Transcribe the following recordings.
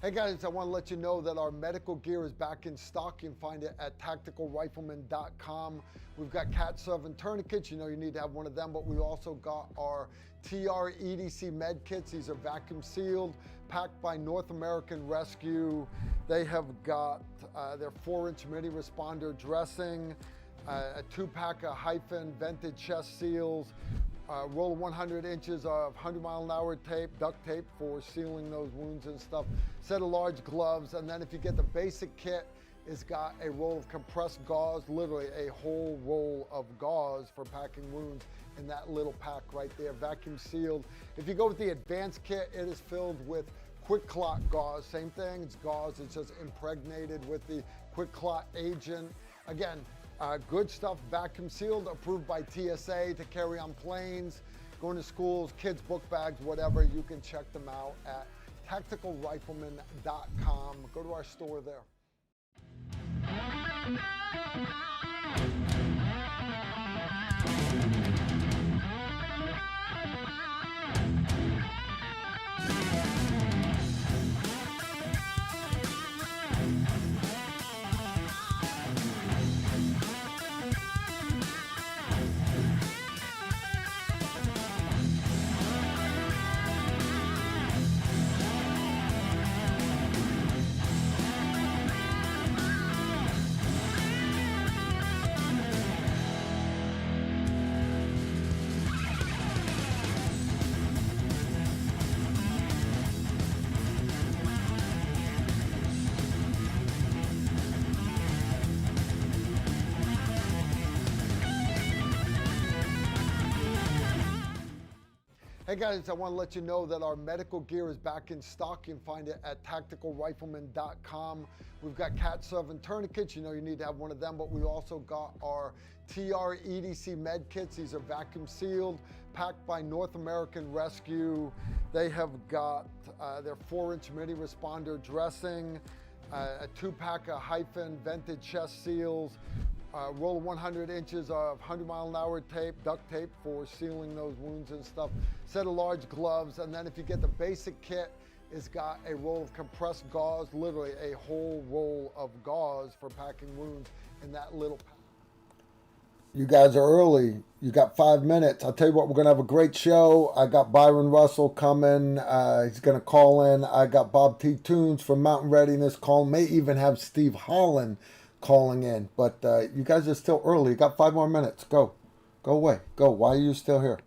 Hey guys, I want to let you know that our medical gear is back in stock. You can find it at tacticalrifleman.com. We've got Cat 7 tourniquets. You know you need to have one of them, but we also got our TR EDC med kits. These are vacuum sealed, packed by North American Rescue. They have got their 4-inch mini responder dressing, a 2-pack of hyphen vented chest seals, roll of 100 inches of 100-mile-an-hour tape, duct tape for sealing those wounds and stuff, set of large gloves, and then if you get the basic kit, it's got a roll of compressed gauze, literally a whole roll of gauze for packing wounds in that little pack right there, vacuum sealed. If you go with the advanced kit, it is filled with quick clot gauze. Same thing, it's gauze, it's just impregnated with the quick clot agent. Again, good stuff, vacuum sealed, approved by TSA to carry on planes, going to schools, kids' book bags, whatever. You can check them out at tacticalrifleman.com. Go to our store there. Hey guys, I want to let you know that our medical gear is back in stock. You can find it at tacticalrifleman.com. We've got Cat 7 tourniquets. You know you need to have one of them, but we also got our TR EDC med kits. These are vacuum sealed, packed by North American Rescue. They have got their 4-inch mini responder dressing, a 2-pack of hyphen vented chest seals, roll of 100 inches of 100-mile-an-hour tape, duct tape for sealing those wounds and stuff, set of large gloves, and then if you get the basic kit, it's got a roll of compressed gauze, literally a whole roll of gauze for packing wounds in that little pack. You guys are early. You got 5 minutes. I'll tell you what, we're going to have a great show. I got Byron Russell coming. He's going to call in. I got Bob T. Tunes from Mountain Readiness calling. May even have Steve Holland calling in. But you guys are still early. You got 5 more minutes. Go. Go away. Go. Why are you still here?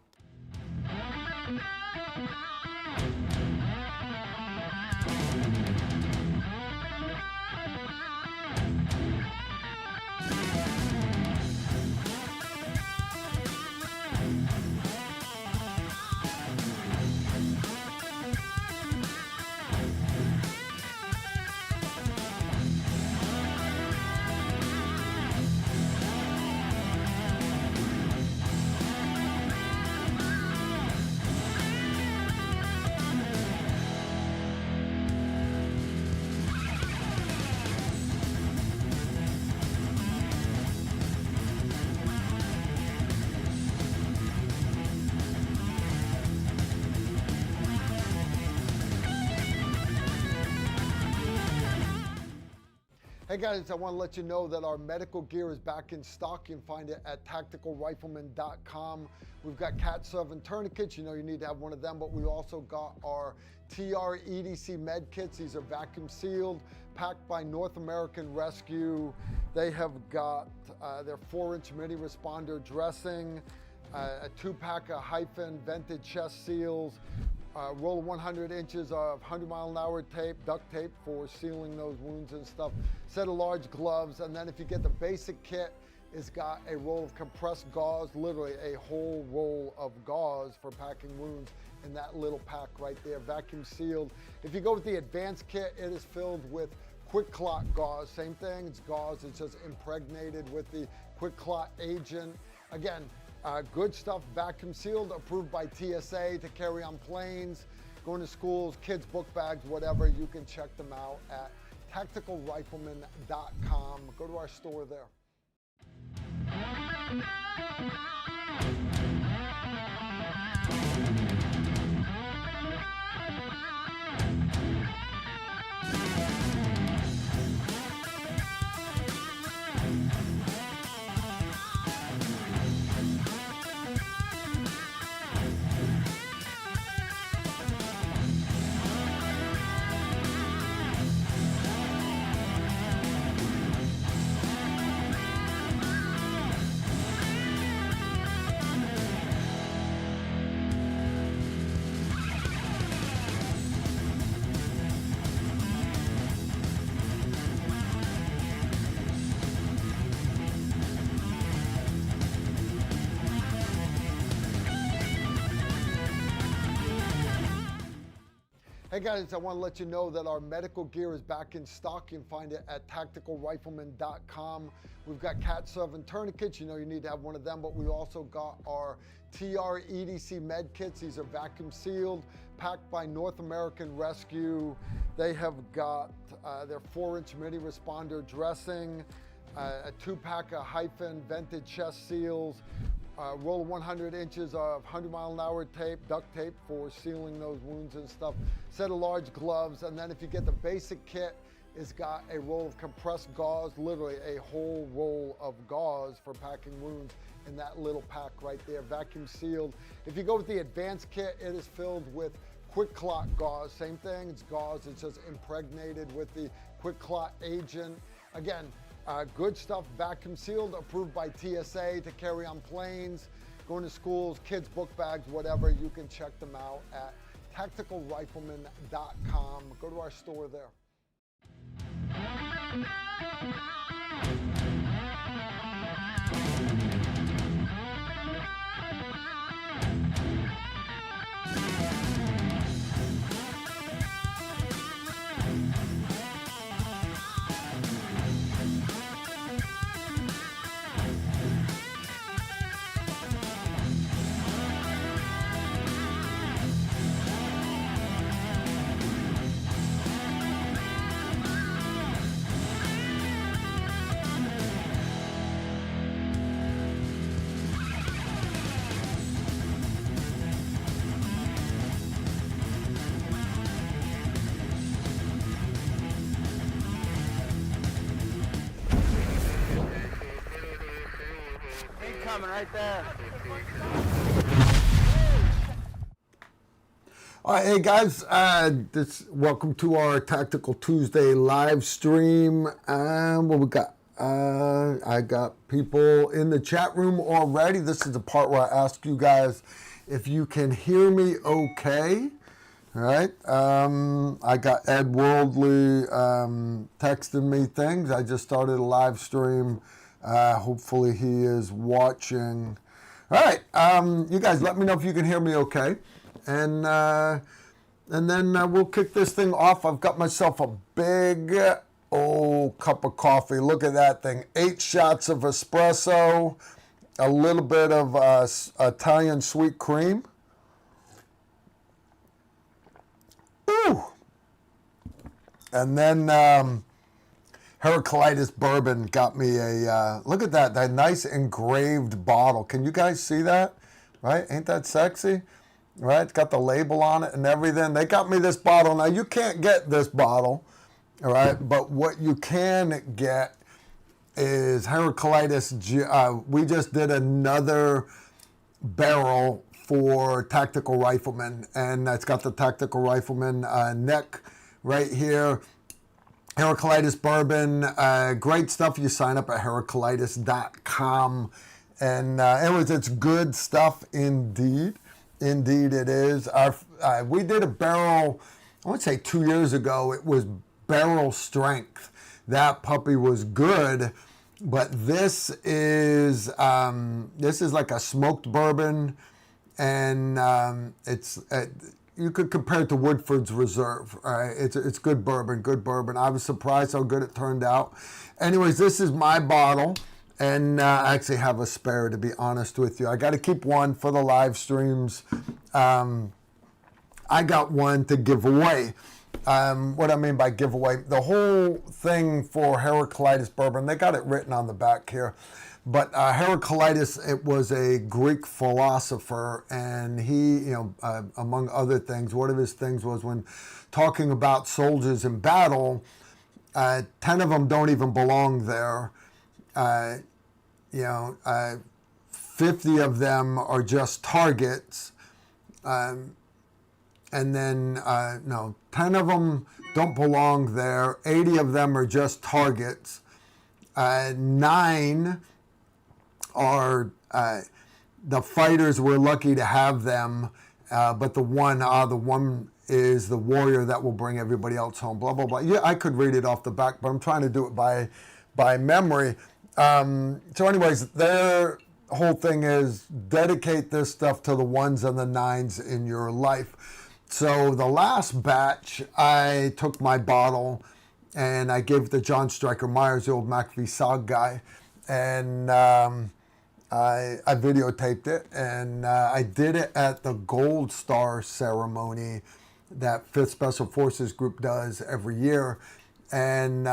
Hey guys, I want to let you know that our medical gear is back in stock. You can find it at tacticalrifleman.com. We've got Cat 7 tourniquets. You know you need to have one of them, but we also got our TR EDC med kits. These are vacuum sealed, packed by North American Rescue. They have got their 4-inch mini responder dressing, a 2-pack of hyphen vented chest seals, roll of 100 inches of 100-mile-an-hour tape, duct tape for sealing those wounds and stuff, set of large gloves, and then if you get the basic kit, it's got a roll of compressed gauze, literally a whole roll of gauze for packing wounds in that little pack right there, vacuum sealed. If you go with the advanced kit, it is filled with quick clot gauze. Same thing, it's gauze, it's just impregnated with the quick clot agent. Again, good stuff, vacuum sealed, approved by TSA to carry on planes, going to schools, kids' book bags, whatever. You can check them out at tacticalrifleman.com. Go to our store there. Hey guys, I want to let you know that our medical gear is back in stock. You can find it at tacticalrifleman.com. We've got cat serving tourniquets. You know you need to have one of them, but we also got our TR EDC med kits. These are vacuum sealed, packed by North American Rescue. They have got their 4-inch mini responder dressing, a 2-pack of hyphen vented chest seals, roll of 100 inches of 100-mile-an-hour tape, duct tape for sealing those wounds and stuff, set of large gloves, and then if you get the basic kit, it's got a roll of compressed gauze, literally a whole roll of gauze for packing wounds in that little pack right there, vacuum sealed. If you go with the advanced kit, it is filled with quick clot gauze. Same thing, it's gauze, it's just impregnated with the quick clot agent. Again, good stuff, vacuum sealed, approved by TSA to carry on planes, going to schools, kids' book bags, whatever. You can check them out at tacticalrifleman.com. Go to our store there. Coming right there. All right, hey guys, welcome to our Tactical Tuesday live stream. What we got? I got people in the chat room already. This is the part where I ask you guys if you can hear me okay. All right. I got Ed Worldly texting me things. I just started a live stream. Hopefully he is watching. All right, you guys let me know if you can hear me okay. And then we'll kick this thing off. I've got myself a big old cup of coffee. Look at that thing. 8 shots of espresso, a little bit of Italian sweet cream. Ooh. And then Heraclitus bourbon got me a, look at that nice engraved bottle. Can you guys see that? Right? Ain't that sexy? Right? It's got the label on it and everything. They got me this bottle. Now, you can't get this bottle, all right? But what you can get is Heraclitus. We just did another barrel for Tactical Rifleman, and it's got the Tactical Rifleman neck right here. Heraclitus bourbon, great stuff. You sign up at heraclitus.com, and it's good stuff indeed. Indeed it is. We did a barrel, I would say 2 years ago. It was barrel strength. That puppy was good, but this is like a smoked bourbon, and you could compare it to Woodford's Reserve. It's good bourbon, good bourbon. I was surprised how good it turned out. Anyways, this is my bottle, and I actually have a spare, to be honest with you. I got to keep one for the live streams. I got one to give away. What I mean by giveaway, the whole thing for Heraclitus bourbon, they got it written on the back here. But Heraclitus, it was a Greek philosopher, and he, among other things, one of his things was when talking about soldiers in battle, 10 of them don't even belong there. 50 of them are just targets. And then, 10 of them don't belong there. 80 of them are just targets. 9 are the fighters. We're lucky to have them, but the one is the warrior that will bring everybody else home. Blah blah blah. Yeah, I could read it off the back, but I'm trying to do it by memory. So, anyways, their whole thing is dedicate this stuff to the 1s and the 9s in your life. So the last batch, I took my bottle and I gave it to John Stryker Myers, the old McAfee SOG guy, and I videotaped it, and I did it at the Gold Star ceremony that 5th Special Forces Group does every year. And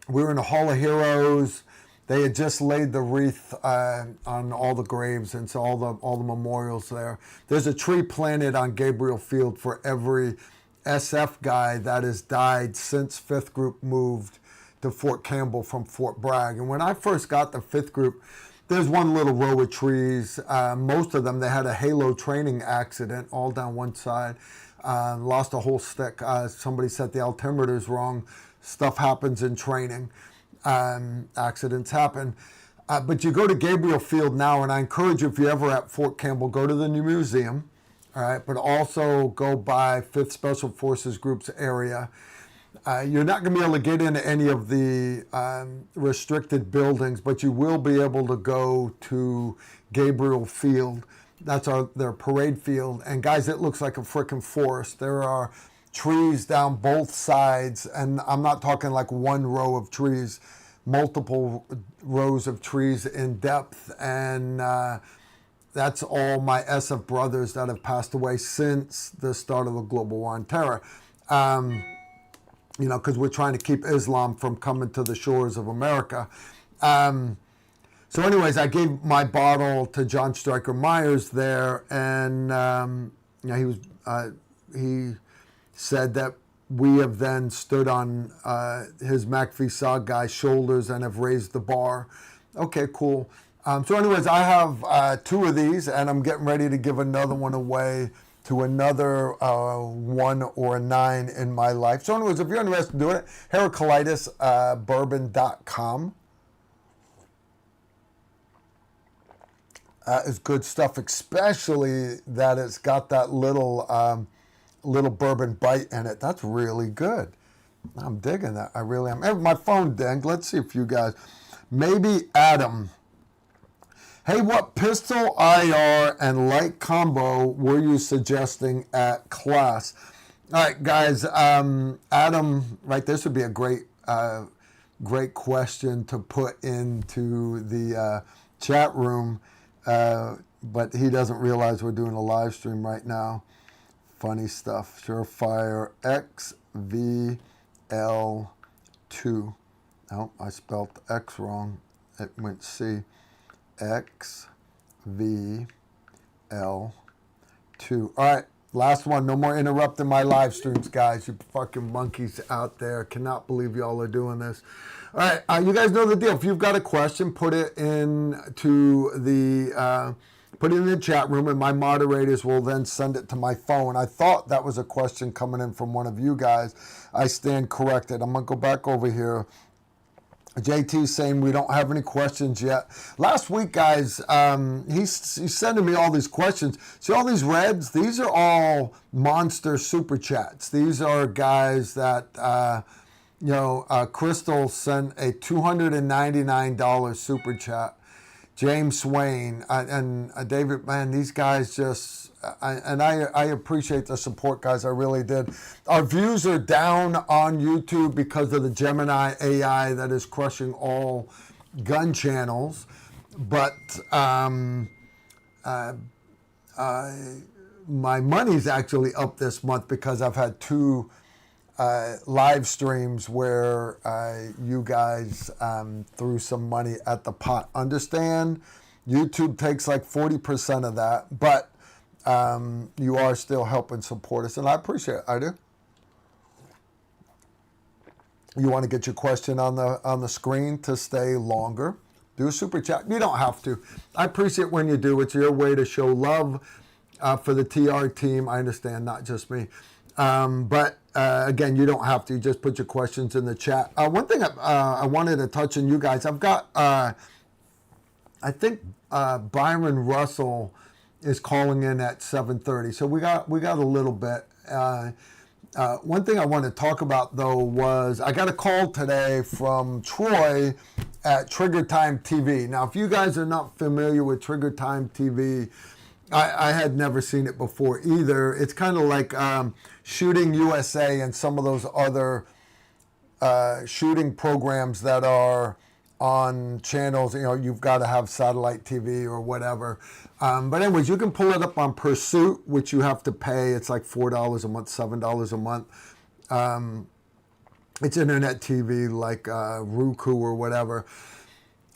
we were in the Hall of Heroes. They had just laid the wreath on all the graves, and so all the memorials there. There's a tree planted on Gabriel Field for every SF guy that has died since 5th Group moved to Fort Campbell from Fort Bragg. And when I first got the 5th Group, there's one little row of trees. Most of them, they had a halo training accident all down one side. Lost a whole stick. Somebody set the altimeters wrong. Stuff happens in training. Accidents happen. But you go to Gabriel Field now, and I encourage you, if you're ever at Fort Campbell, go to the new museum, all right, but also go by 5th Special Forces Group's area. You're not going to be able to get into any of the restricted buildings, but you will be able to go to Gabriel Field. That's their parade field. And guys, it looks like a freaking forest. There are trees down both sides, and I'm not talking like one row of trees, multiple rows of trees in depth. And that's all my SF brothers that have passed away since the start of the global war on terror. You know, because we're trying to keep Islam from coming to the shores of America. So anyways, I gave my bottle to John Stryker Myers there, and you know, he said that we have then stood on his McAfee SOG guy's shoulders and have raised the bar. Okay, cool. So anyways, I have 2 of these, and I'm getting ready to give another one away to another 1 or a 9 in my life. So anyways, if you're interested in doing it, Heraclitus, bourbon.com. Is good stuff, especially that it's got that little bourbon bite in it. That's really good. I'm digging that. I really am. Hey, my phone dinged. Let's see if you guys, maybe Adam. Hey, what pistol IR and light combo were you suggesting at class? All right, guys. Adam, right? This would be a great question to put into the chat room. But he doesn't realize we're doing a live stream right now. Funny stuff. Surefire XVL2. No, I spelled X wrong. It went C. XVL2. All right, last one. No more interrupting my live streams, guys. You fucking monkeys out there. Cannot believe y'all are doing this. All right, you guys know the deal. If you've got a question, put it into the put it in the chat room, and my moderators will then send it to my phone. I thought that was a question coming in from one of you guys. I stand corrected. I'm gonna go back over here. JT saying we don't have any questions yet. Last week, guys, he's sending me all these questions. See all these reds? These are all monster super chats. These are guys that. You know, Crystal sent a $299 super chat. James Swain and David, man, these guys just, I appreciate the support, guys. I really did. Our views are down on YouTube because of the Gemini AI that is crushing all gun channels. But my money's actually up this month because I've had 2 live streams where you guys threw some money at the pot. Understand, YouTube takes like 40% of that, but you are still helping support us, and I appreciate it. I do. You want to get your question on the screen to stay longer? Do a super chat. You don't have to. I appreciate when you do. It's your way to show love for the TR team. I understand, not just me. But again, you don't have to. You just put your questions in the chat. One thing I wanted to touch on, you guys. I've got, I think Byron Russell is calling in at 7:30. So we got a little bit. One thing I want to talk about, though, was I got a call today from Troy at Trigger Time TV. Now, if you guys are not familiar with Trigger Time TV, I had never seen it before either. It's kind of like Shooting USA and some of those other shooting programs that are on channels. You know, you've got to have satellite TV or whatever. But anyways, you can pull it up on Pursuit, which you have to pay. It's like $4 a month, $7 a month. It's internet TV like Roku or whatever.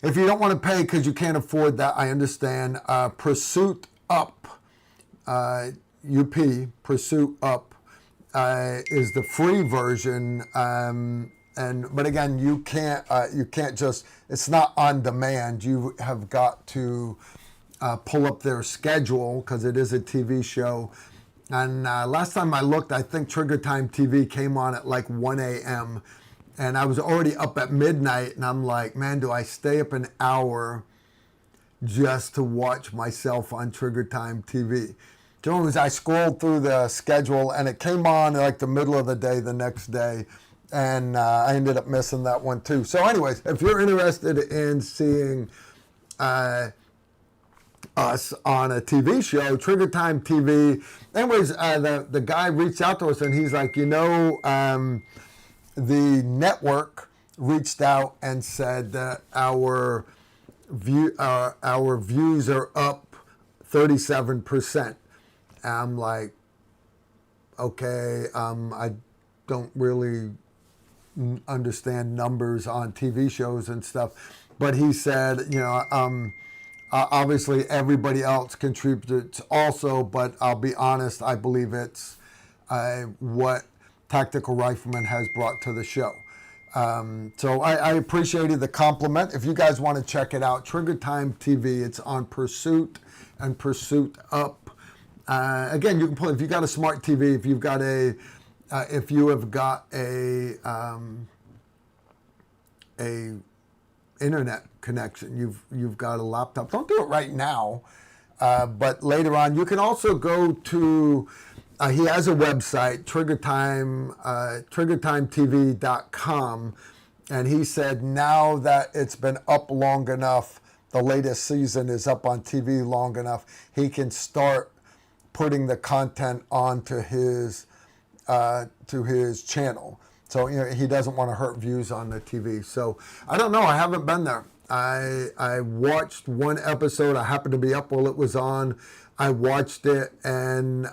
If you don't want to pay because you can't afford that, I understand. Pursuit Up, Pursuit Up is the free version. But again, you can't just, it's not on demand. You have got to pull up their schedule because it is a TV show. And last time I looked, I think Trigger Time TV came on at like 1 a.m. And I was already up at midnight, and I'm like, man, do I stay up an hour just to watch myself on Trigger Time TV? So anyways, I scrolled through the schedule, and it came on like the middle of the day the next day, and I ended up missing that one too. So anyways, if you're interested in seeing us on a TV show, Trigger Time TV. Anyways, the guy reached out to us and he's like, the network reached out and said that our views are up 37%. I'm like, okay, I don't really understand numbers on TV shows and stuff, but he said, obviously everybody else contributes also, but I'll be honest, I believe it's what Tactical Rifleman has brought to the show. So I appreciated the compliment. If you guys want to check it out, Trigger Time TV, it's on Pursuit and Pursuit Up. Again, you can pull, if you got a smart TV, if you have got a internet connection, you've got a laptop. Don't do it right now, but later on. You can also go to. He has a website, triggertimetv.com, and he said now that it's been up long enough, the latest season is up on TV long enough, he can start putting the content onto his channel. So he doesn't want to hurt views on the TV. So I don't know. I haven't been there. I watched one episode. I happened to be up while it was on. I watched it, and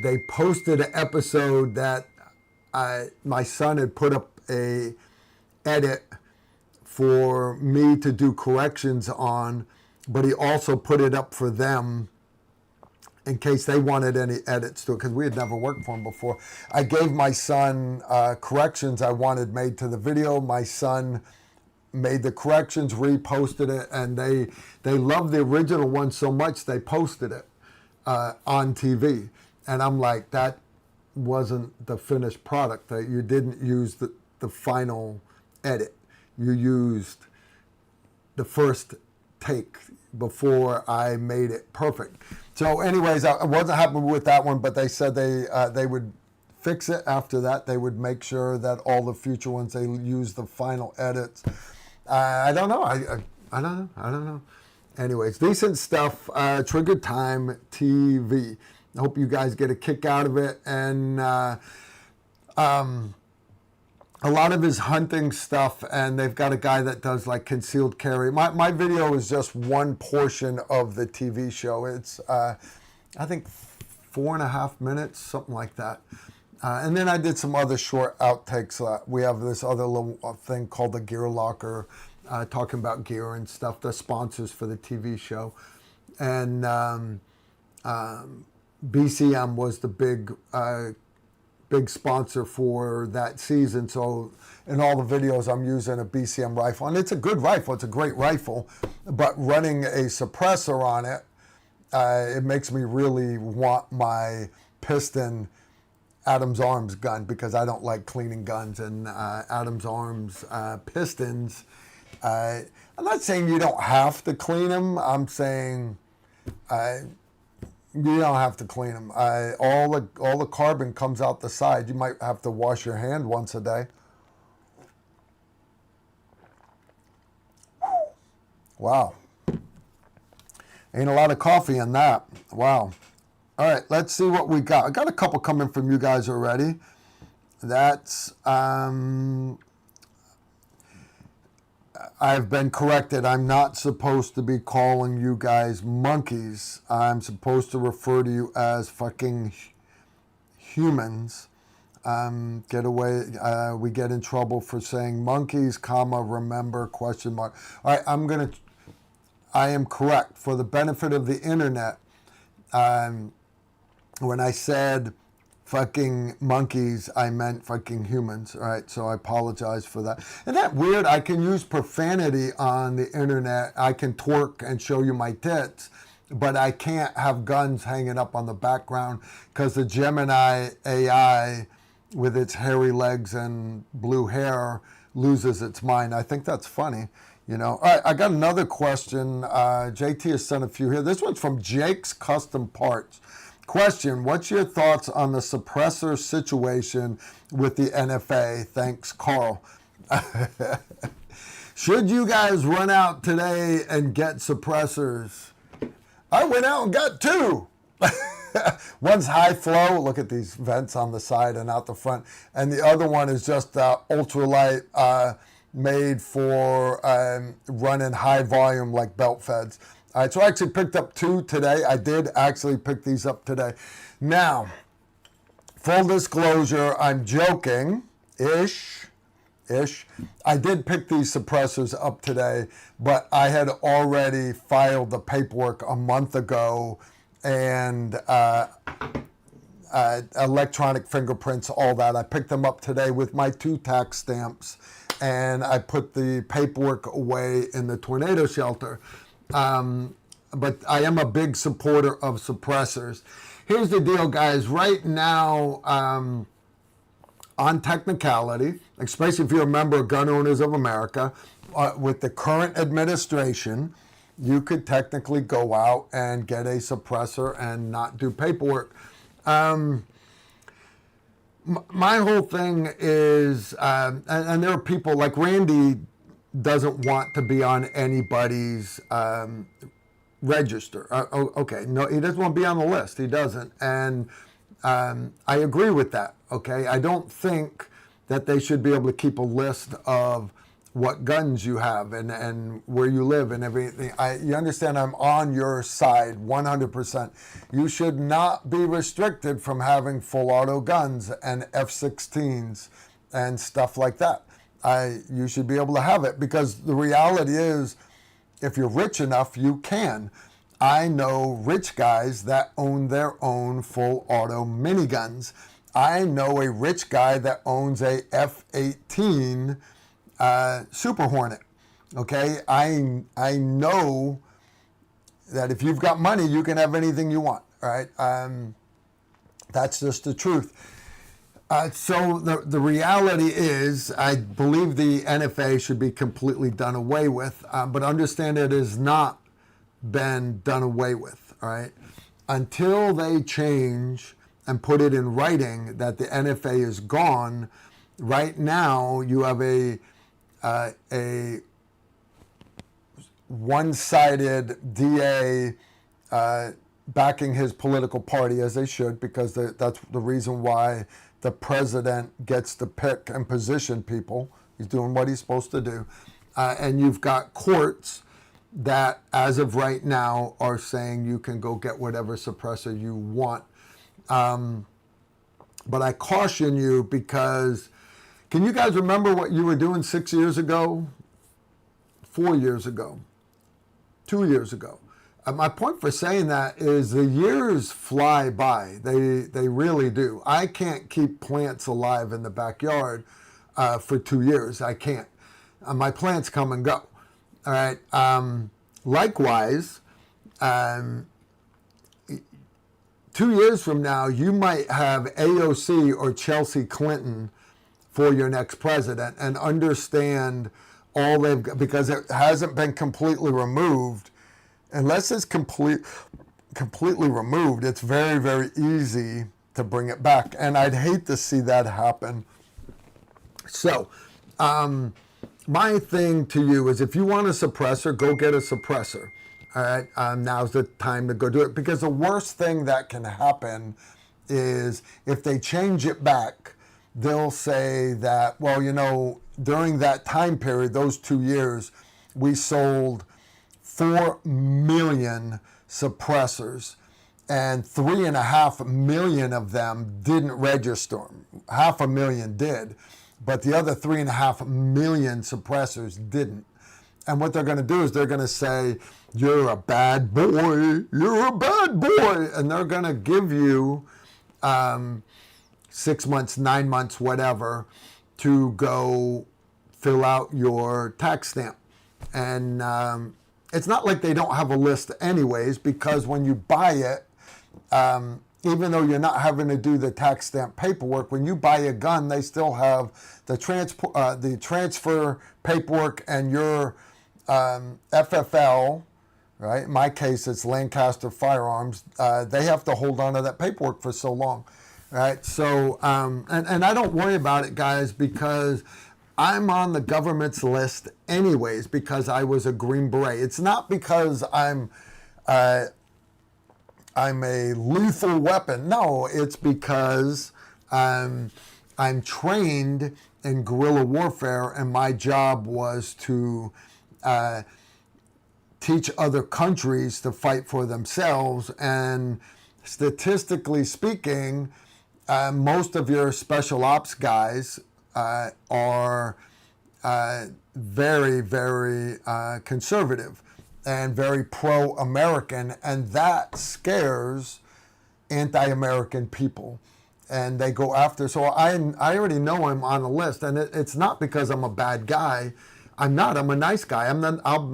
they posted an episode that my son had put up a edit for me to do corrections on, but he also put it up for them in case they wanted any edits to it, because we had never worked for him before. I gave my son corrections I wanted made to the video. My son made the corrections, reposted it, and they loved the original one so much they posted it on TV. And I'm like, that wasn't the finished product. That you didn't use the final edit. You used the first take before I made it perfect. So anyways, I wasn't happy with that one, but they said they would fix it after that. They would make sure that all the future ones, they use the final edits. I don't know. I don't know. Anyways, decent stuff. Trigger Time TV. I hope you guys get a kick out of it. And a lot of his hunting stuff, and they've got a guy that does like concealed carry. My video is just one portion of the TV show. It's, I think, 4.5 minutes, something like that. And then I did some other short outtakes. We have this other little thing called the Gear Locker, talking about gear and stuff, the sponsors for the TV show. And BCM was the big sponsor for that season. So in all the videos, I'm using a BCM rifle, and it's a good rifle. It's a great rifle, but running a suppressor on it, it makes me really want my piston Adams Arms gun, because I don't like cleaning guns, and Adams Arms pistons, I'm not saying you don't have to clean them. I'm saying you don't have to clean them. All the carbon comes out the side. You might have to wash your hand once a day. Wow. Ain't a lot of coffee in that. Wow. All right, let's see what we got. I got a couple coming from you guys already. That's, I've been corrected. I'm not supposed to be calling you guys monkeys. I'm supposed to refer to you as fucking humans. Get away. We get in trouble for saying monkeys, comma, remember, question mark. All right, I am correct. For the benefit of the internet, when I said fucking monkeys, I meant fucking humans, all right? So I apologize for that. Isn't that weird? I can use profanity on the internet. I can twerk and show you my tits, but I can't have guns hanging up on the background because the Gemini AI with its hairy legs and blue hair loses its mind. I think that's funny. You know, all right, I got another question. JT has sent a few here. This one's from Jake's Custom Parts. Question, what's your thoughts on the suppressor situation with the NFA? Thanks, Carl. Should you guys run out today and get suppressors? I went out and got two. One's high flow. Look at these vents on the side and out the front. And the other one is just ultralight, made for running high volume like belt feds. All right, so I actually picked up two today. I did actually pick these up today. Now, full disclosure, I'm joking-ish. I did pick these suppressors up today, but I had already filed the paperwork a month ago and electronic fingerprints, all that. I picked them up today with my 2 tax stamps, and I put the paperwork away in the tornado shelter. But I am a big supporter of suppressors. Here's the deal, guys. Right now, on technicality, especially if you're a member of Gun Owners of America, with the current administration, you could technically go out and get a suppressor and not do paperwork. My whole thing is, and there are people like Randy doesn't want to be on anybody's register. Okay, no, he doesn't want to be on the list. He doesn't. And I agree with that, okay? I don't think that they should be able to keep a list of what guns you have and where you live and everything. You understand I'm on your side 100%. You should not be restricted from having full auto guns and F-16s and stuff like that. You should be able to have it because the reality is if you're rich enough, you can. I know rich guys that own their own full auto miniguns. I know a rich guy that owns a F-18 Super Hornet. Okay, I know that if you've got money, you can have anything you want. Right? That's just the truth. So the reality is, I believe the NFA should be completely done away with, but understand it has not been done away with. All right, until they change and put it in writing that the NFA is gone. Right now, you have a one-sided DA backing his political party, as they should, because that's the reason why the president gets to pick and position people. He's doing what he's supposed to do. And you've got courts that, as of right now, are saying you can go get whatever suppressor you want. But I caution you because, can you guys remember what you were doing 6 years ago, 4 years ago, 2 years ago? My point for saying that is the years fly by. They really do. I can't keep plants alive in the backyard for 2 years. I can't. My plants come and go. All right. Likewise, 2 years from now, you might have AOC or Chelsea Clinton for your next president, and understand all they've got, because it hasn't been completely removed. Unless it's completely removed, it's very, very easy to bring it back. And I'd hate to see that happen. So, my thing to you is if you want a suppressor, go get a suppressor. All right, now's the time to go do it, because the worst thing that can happen is if they change it back, they'll say that, well, during that time period, those 2 years, we sold 4 million suppressors, and 3.5 million of them didn't register. 500,000 did, but the other 3.5 million suppressors didn't. And what they're going to do is they're going to say, you're a bad boy, you're a bad boy. And they're going to give you 6 months, 9 months, whatever, to go fill out your tax stamp. And it's not like they don't have a list anyways, because when you buy it, even though you're not having to do the tax stamp paperwork, when you buy a gun, they still have the transfer paperwork and your FFL, right? In my case, it's Lancaster Firearms. They have to hold on to that paperwork for so long, right? So, and I don't worry about it, guys, because I'm on the government's list anyways, because I was a Green Beret. It's not because I'm a lethal weapon. No, it's because I'm trained in guerrilla warfare, and my job was to teach other countries to fight for themselves. And statistically speaking, most of your special ops guys are very, very conservative and very pro-American, and that scares anti-American people, and they go after. So I already know I'm on a list, and it's not because I'm a bad guy. I'm not. I'm a nice guy. I'm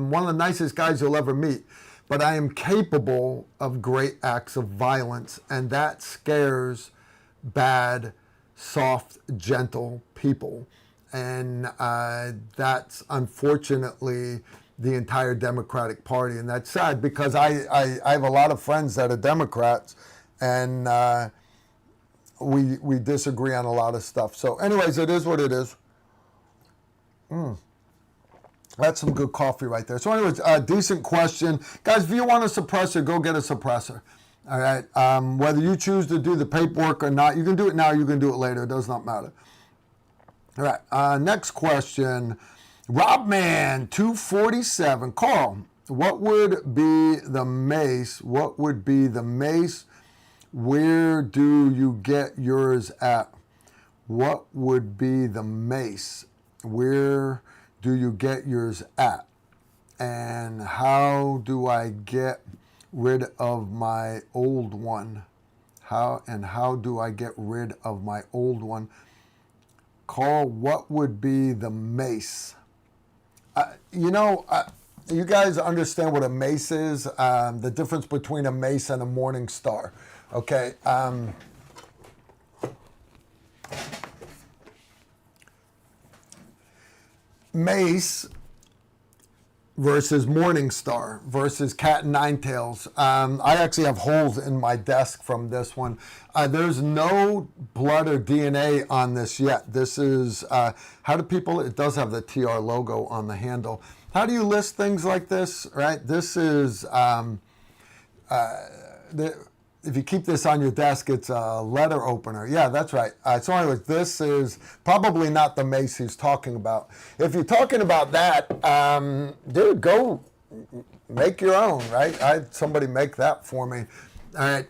one of the nicest guys you'll ever meet, but I am capable of great acts of violence, and that scares bad, soft, gentle people. And that's unfortunately the entire Democratic Party. And that's sad, because I have a lot of friends that are Democrats, and we disagree on a lot of stuff. So anyways, it is what it is. That's some good coffee right there. So anyways, decent question. Guys, if you want a suppressor, go get a suppressor. All right. Whether you choose to do the paperwork or not, you can do it now, you can do it later. It does not matter. All right. Next question. Robman 247. Carl, what would be the mace? What would be the mace? Where do you get yours at? What would be the mace? Where do you get yours at? And how do I get rid of my old one? How do I get rid of my old one? Carl, what would be the mace? You guys understand what a mace is? The difference between a mace and a morning star. Okay. Mace versus morning star versus cat and nine tails. I actually have holes in my desk from this one. There's no blood or DNA on this yet. This is, how do people, it does have the TR logo on the handle. How do you list things like this, right? This is, if you keep this on your desk, it's a letter opener. Yeah, that's right. So anyways, this is probably not the mace he's talking about. If you're talking about that, dude, go make your own, right? I had somebody make that for me. All right,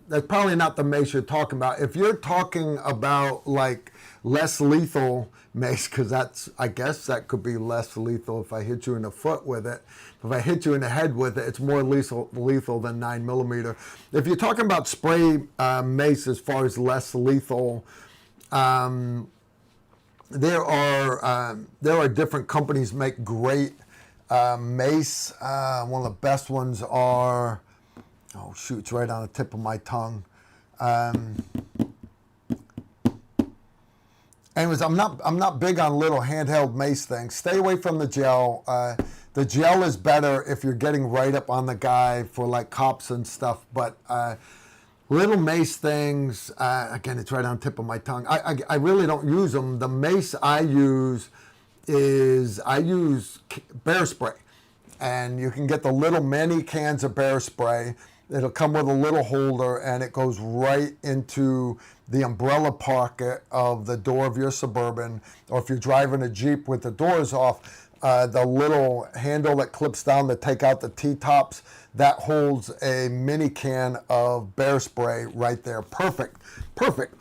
that's probably not the mace you're talking about. If you're talking about like less lethal mace, because that's, I guess that could be less lethal if I hit you in the foot with it. If I hit you in the head with it, it's more lethal than 9mm. If you're talking about spray mace as far as less lethal, there are different companies make great mace. One of the best ones are, oh shoot, it's right on the tip of my tongue. Anyways, I'm not big on little handheld mace things. Stay away from the gel. The gel is better if you're getting right up on the guy for like cops and stuff. But little mace things, again, it's right on the tip of my tongue. I really don't use them. The mace I use is bear spray. And you can get the little mini cans of bear spray. It'll come with a little holder, and it goes right into the umbrella pocket of the door of your Suburban. Or if you're driving a Jeep with the doors off, the little handle that clips down to take out the T-tops, that holds a mini can of bear spray right there. Perfect, perfect.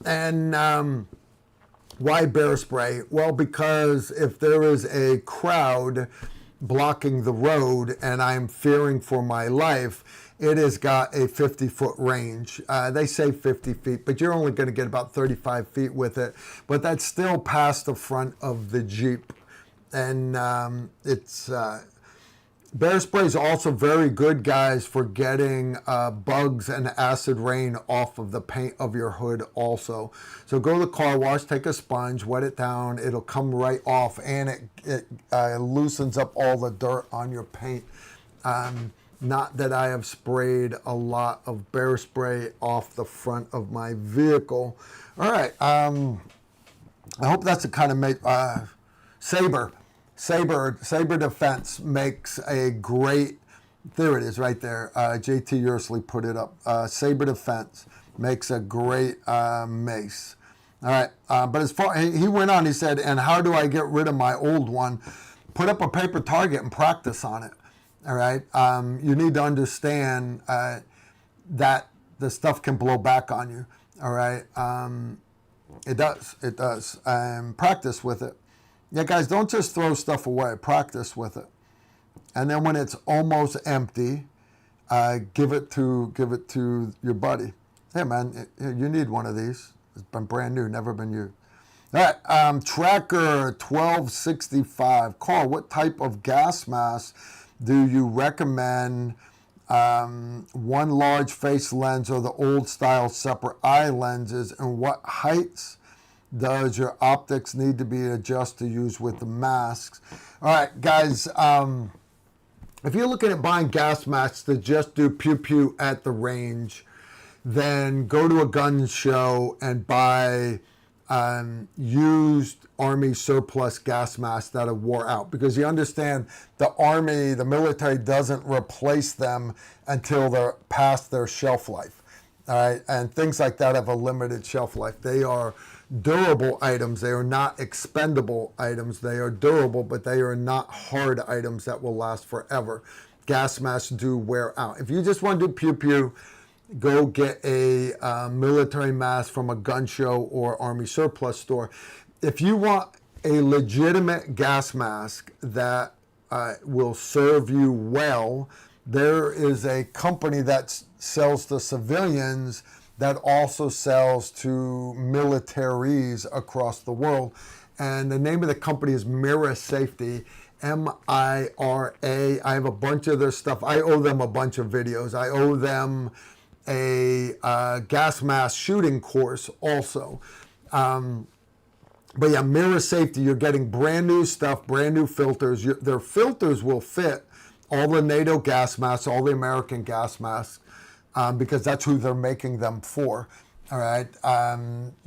And why bear spray? Well, because if there is a crowd blocking the road and I'm fearing for my life, it has got a 50-foot range. They say 50 feet, but you're only going to get about 35 feet with it. But that's still past the front of the Jeep. And bear spray is also very good, guys, for getting bugs and acid rain off of the paint of your hood also. So go to the car wash, take a sponge, wet it down. It'll come right off, and it loosens up all the dirt on your paint. Not that I have sprayed a lot of bear spray off the front of my vehicle. All right. I hope that's the kind of Saber Defense makes a great, there it is right there. JT Yersley put it up. Saber Defense makes a great mace. All right, but as far, he went on, he said, and how do I get rid of my old one? Put up a paper target and practice on it. All right, you need to understand that the stuff can blow back on you. All right, it does. Practice with it. Yeah, guys, don't just throw stuff away. Practice with it, and then when it's almost empty, give it to your buddy. Hey, man, you need one of these. It's been brand new, never been used. All right, Tracker 1265. Carl, what type of gas mask do you recommend? One large face lens or the old style separate eye lenses, and what heights does your optics need to be adjusted to use with the masks? All right, guys, if you're looking at buying gas masks to just do pew-pew at the range, then go to a gun show and buy used Army surplus gas masks that have wore out. Because you understand, the Army, the military doesn't replace them until they're past their shelf life. All right, and things like that have a limited shelf life. They are durable items. They are not expendable items. They are durable, but they are not hard items that will last forever. Gas masks do wear out. If you just want to do pew-pew, go get a military mask from a gun show or Army surplus store. If you want a legitimate gas mask that will serve you well, there is a company that sells to civilians that also sells to militaries across the world. And the name of the company is Mira Safety, M-I-R-A. I have a bunch of their stuff. I owe them a bunch of videos. I owe them a gas mask shooting course also. But yeah, Mira Safety, you're getting brand new stuff, brand new filters. Their filters will fit all the NATO gas masks, all the American gas masks, because that's who they're making them for. All right.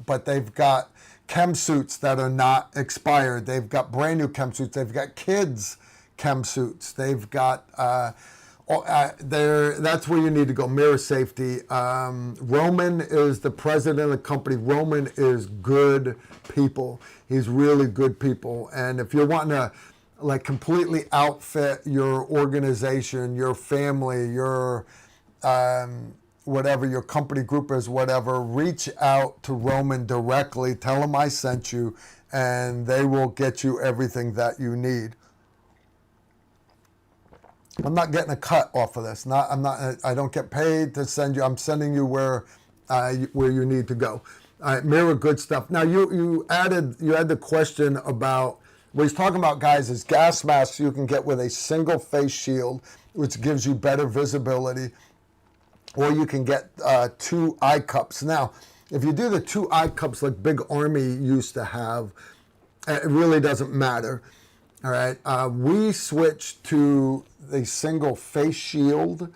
But they've got chem suits that are not expired. They've got brand new chem suits. They've got kids chem suits. They've got that's where you need to go. Mira Safety. Roman is the president of the company. Roman is good people. He's really good people. And if you're wanting to like completely outfit your organization, your family, your whatever your company group is, whatever, reach out to Roman directly. Tell him I sent you, and they will get you everything that you need. I'm not getting a cut off of this. I don't get paid to send you. I'm sending you where you need to go. All right, Mira, good stuff. Now you had the question about what he's talking about, guys, is gas masks you can get with a single face shield, which gives you better visibility, or you can get 2 eye cups. Now, if you do the 2 eye cups like Big Army used to have, it really doesn't matter. All right, we switched to the single face shield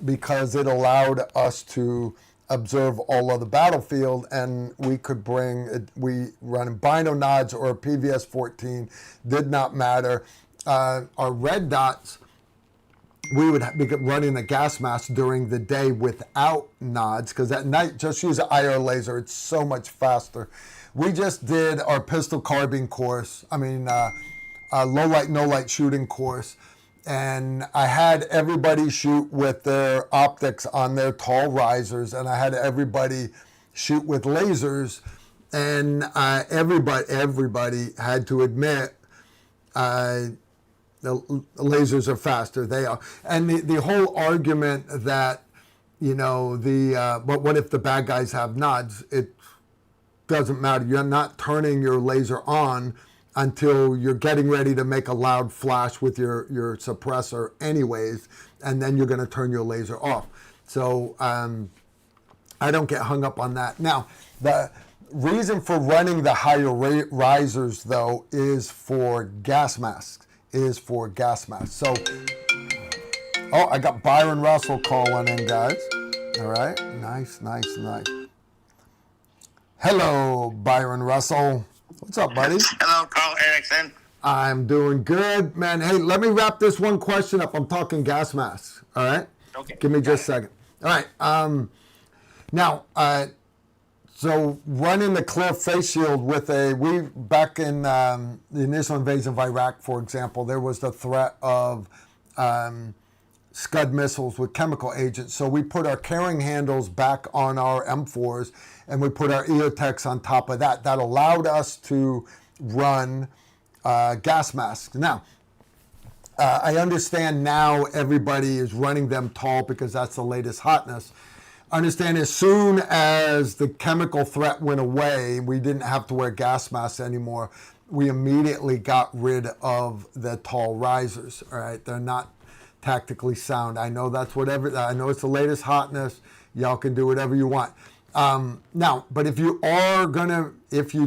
because it allowed us to observe all of the battlefield, and we run bino nods or a PVS 14, did not matter. Our red dots we would be running the gas mask during the day without nods, because at night, just use an IR laser. It's so much faster. We just did our pistol carbine course. I mean, low light, no light shooting course. And I had everybody shoot with their optics on their tall risers, and I had everybody shoot with lasers. And everybody had to admit the lasers are faster. They are. And the whole argument that, but what if the bad guys have nods? It doesn't matter. You're not turning your laser on until you're getting ready to make a loud flash with your suppressor anyways, and then you're going to turn your laser off. So I don't get hung up on that. Now, the reason for running the higher risers, though, is for gas masks. So, I got Byron Russell calling in, guys. All right, nice. Hello, Byron Russell. What's up, buddy? Hello, Carl Erickson. I'm doing good, man. Hey, let me wrap this one question up. I'm talking gas masks, all right? Okay. Give me just a second. All right, now, so running the clear face shield with back in the initial invasion of Iraq, for example, there was the threat of Scud missiles with chemical agents. So we put our carrying handles back on our M4s, and we put our EOTechs on top of that. That allowed us to run gas masks. Now, I understand now everybody is running them tall because that's the latest hotness. Understand, as soon as the chemical threat went away, we didn't have to wear gas masks anymore. We immediately got rid of the tall risers. All right, they're not tactically sound. I know that's whatever. I know it's the latest hotness. Y'all can do whatever you want. Now, but if you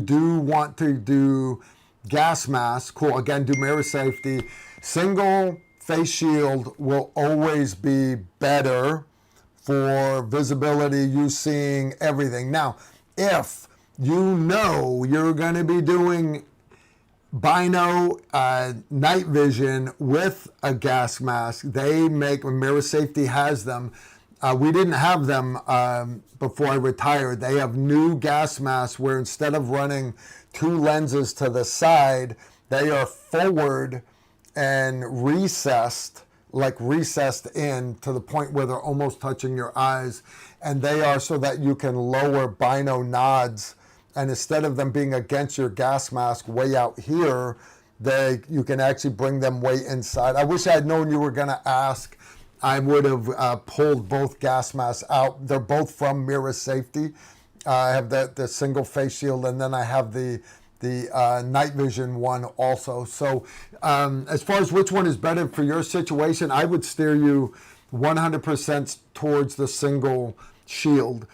do want to do gas masks, cool. Again, do mirror safety. Single face shield will always be better for visibility, you seeing everything. Now, if you know you're going to be doing bino night vision with a gas mask, they make, Mirror Safety has them. We didn't have them before I retired. They have new gas masks where instead of running two lenses to the side, they are forward and recessed in to the point where they're almost touching your eyes. And they are so that you can lower bino nods. And instead of them being against your gas mask way out here, you can actually bring them way inside. I wish I had known you were going to ask. I would have pulled both gas masks out. They're both from Mirror Safety. I have the single face shield, and then I have the night vision one also. So as far as which one is better for your situation, I would steer you 100% towards the single shield.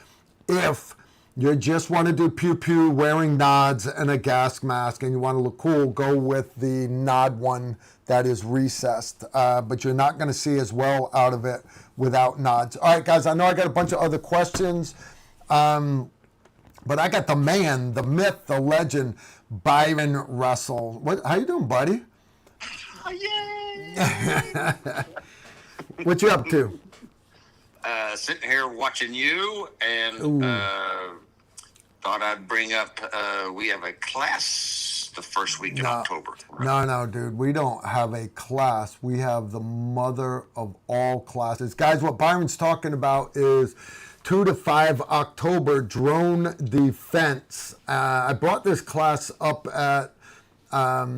If you just want to do pew-pew wearing nods and a gas mask and you want to look cool, go with the nod one that is recessed. But you're not going to see as well out of it without nods. All right, guys, I know I got a bunch of other questions. But I got the man, the myth, the legend, Byron Russell. How you doing, buddy? Yay! What you up to? Sitting here watching you, and thought I'd bring up, we have a class the first week in October. Right? No, dude. We don't have a class. We have the mother of all classes. Guys, what Byron's talking about is 2 to 5 October drone defense. I brought this class up at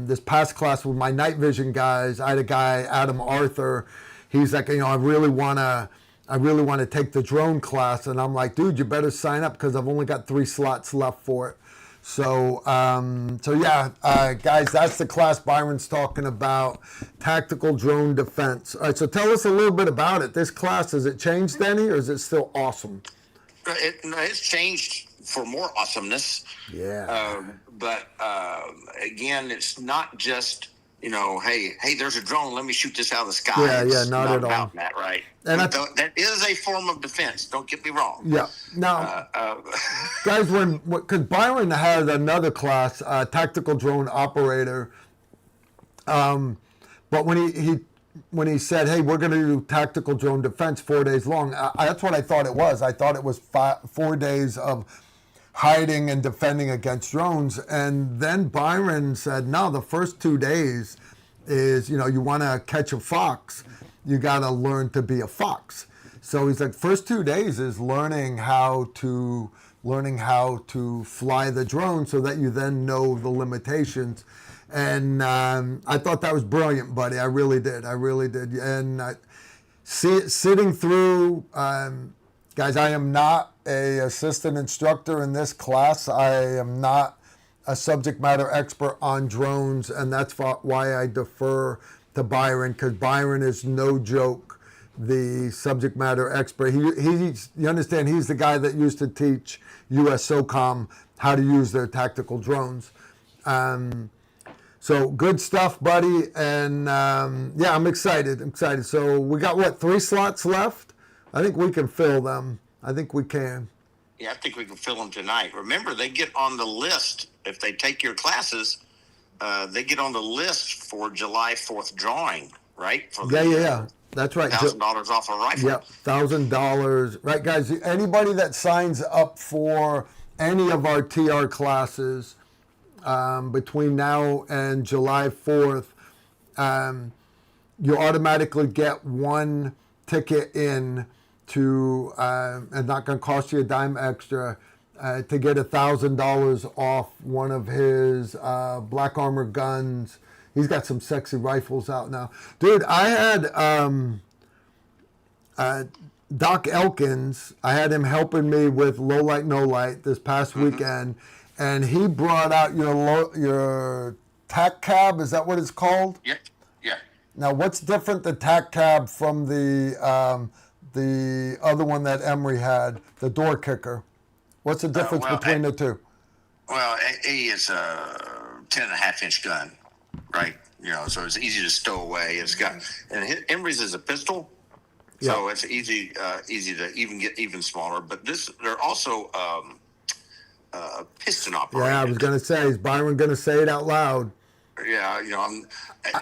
this past class with my night vision guys. I had a guy, Adam Arthur. He's like, I really want to take the drone class. And I'm like, dude, you better sign up because I've only got 3 slots left for it. So, guys, that's the class Byron's talking about, tactical drone defense. All right, so tell us a little bit about it. This class, has it changed any, or is it still awesome? It's changed for more awesomeness. Yeah. But again, it's not just, hey, there's a drone, let me shoot this out of the sky. Yeah, not at all. About that, right? And that is a form of defense. Don't get me wrong. Yeah. Now, guys, because Byron had another class, tactical drone operator, but when when he said, "Hey, we're going to do tactical drone defense 4 days long," that's what I thought it was. I thought it was 4 days of hiding and defending against drones. And then Byron said, "No, the first 2 days is, you want to catch a fox, you got to learn to be a fox." So he's like, first 2 days is learning how to fly the drone so that you then know the limitations. And I thought that was brilliant, buddy. I really did. And sitting through, guys, I am not a assistant instructor in this class. I am not a subject matter expert on drones, and that's why I defer to Byron, because Byron is no joke, the subject matter expert. You understand, he's the guy that used to teach US SOCOM how to use their tactical drones. So good stuff, buddy. And yeah, I'm excited. So we got 3 slots left? I think we can fill them. I think we can. Yeah, I think we can fill them tonight. Remember, they get on the list if they take your classes. They get on the list for July 4th drawing, right? Yeah. That's right. $1,000 off a rifle. Yep, $1,000. Right, guys. Anybody that signs up for any of our TR classes between now and July 4th, you automatically get 1 ticket in to, and not going to cost you a dime extra, to get $1,000 off one of his Black Armor guns. He's got some sexy rifles out now. Dude, I had Doc Elkins, I had him helping me with Low Light, No Light this past weekend, and he brought out your tac cab. Is that what it's called? Yeah. Now, what's different, the tac cab from the other one that Emery had, the door kicker? What's the difference between the two? Well, A is a 10.5-inch gun, right? So it's easy to stow away. It's got, and Emery's is a pistol, so it's easy to even get even smaller. But they're also piston operated. Yeah, I was gonna say, is Byron gonna say it out loud? Yeah,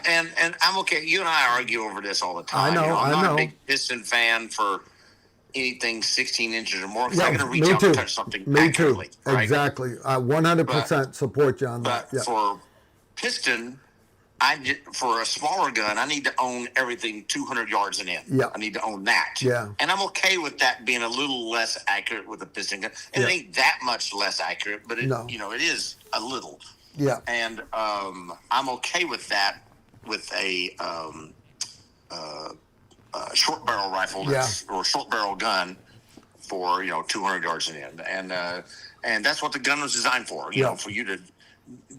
and I'm okay. You and I argue over this all the time. I know. I'm I not know. a big piston fan for anything 16 inches or more, because Yeah, I'm going to reach me out too. and touch something Me accurately. too. Right? Exactly. 100% support you on that. But for piston, for a smaller gun, I need to own everything 200 yards and in. Yeah. I need to own that. Yeah. And I'm okay with that being a little less accurate with a piston gun. And it ain't that much less accurate, but it is a little. Yeah. And I'm okay with that with a short barrel rifle or short barrel gun for 200 yards and in, and that's what the gun was designed for. For you to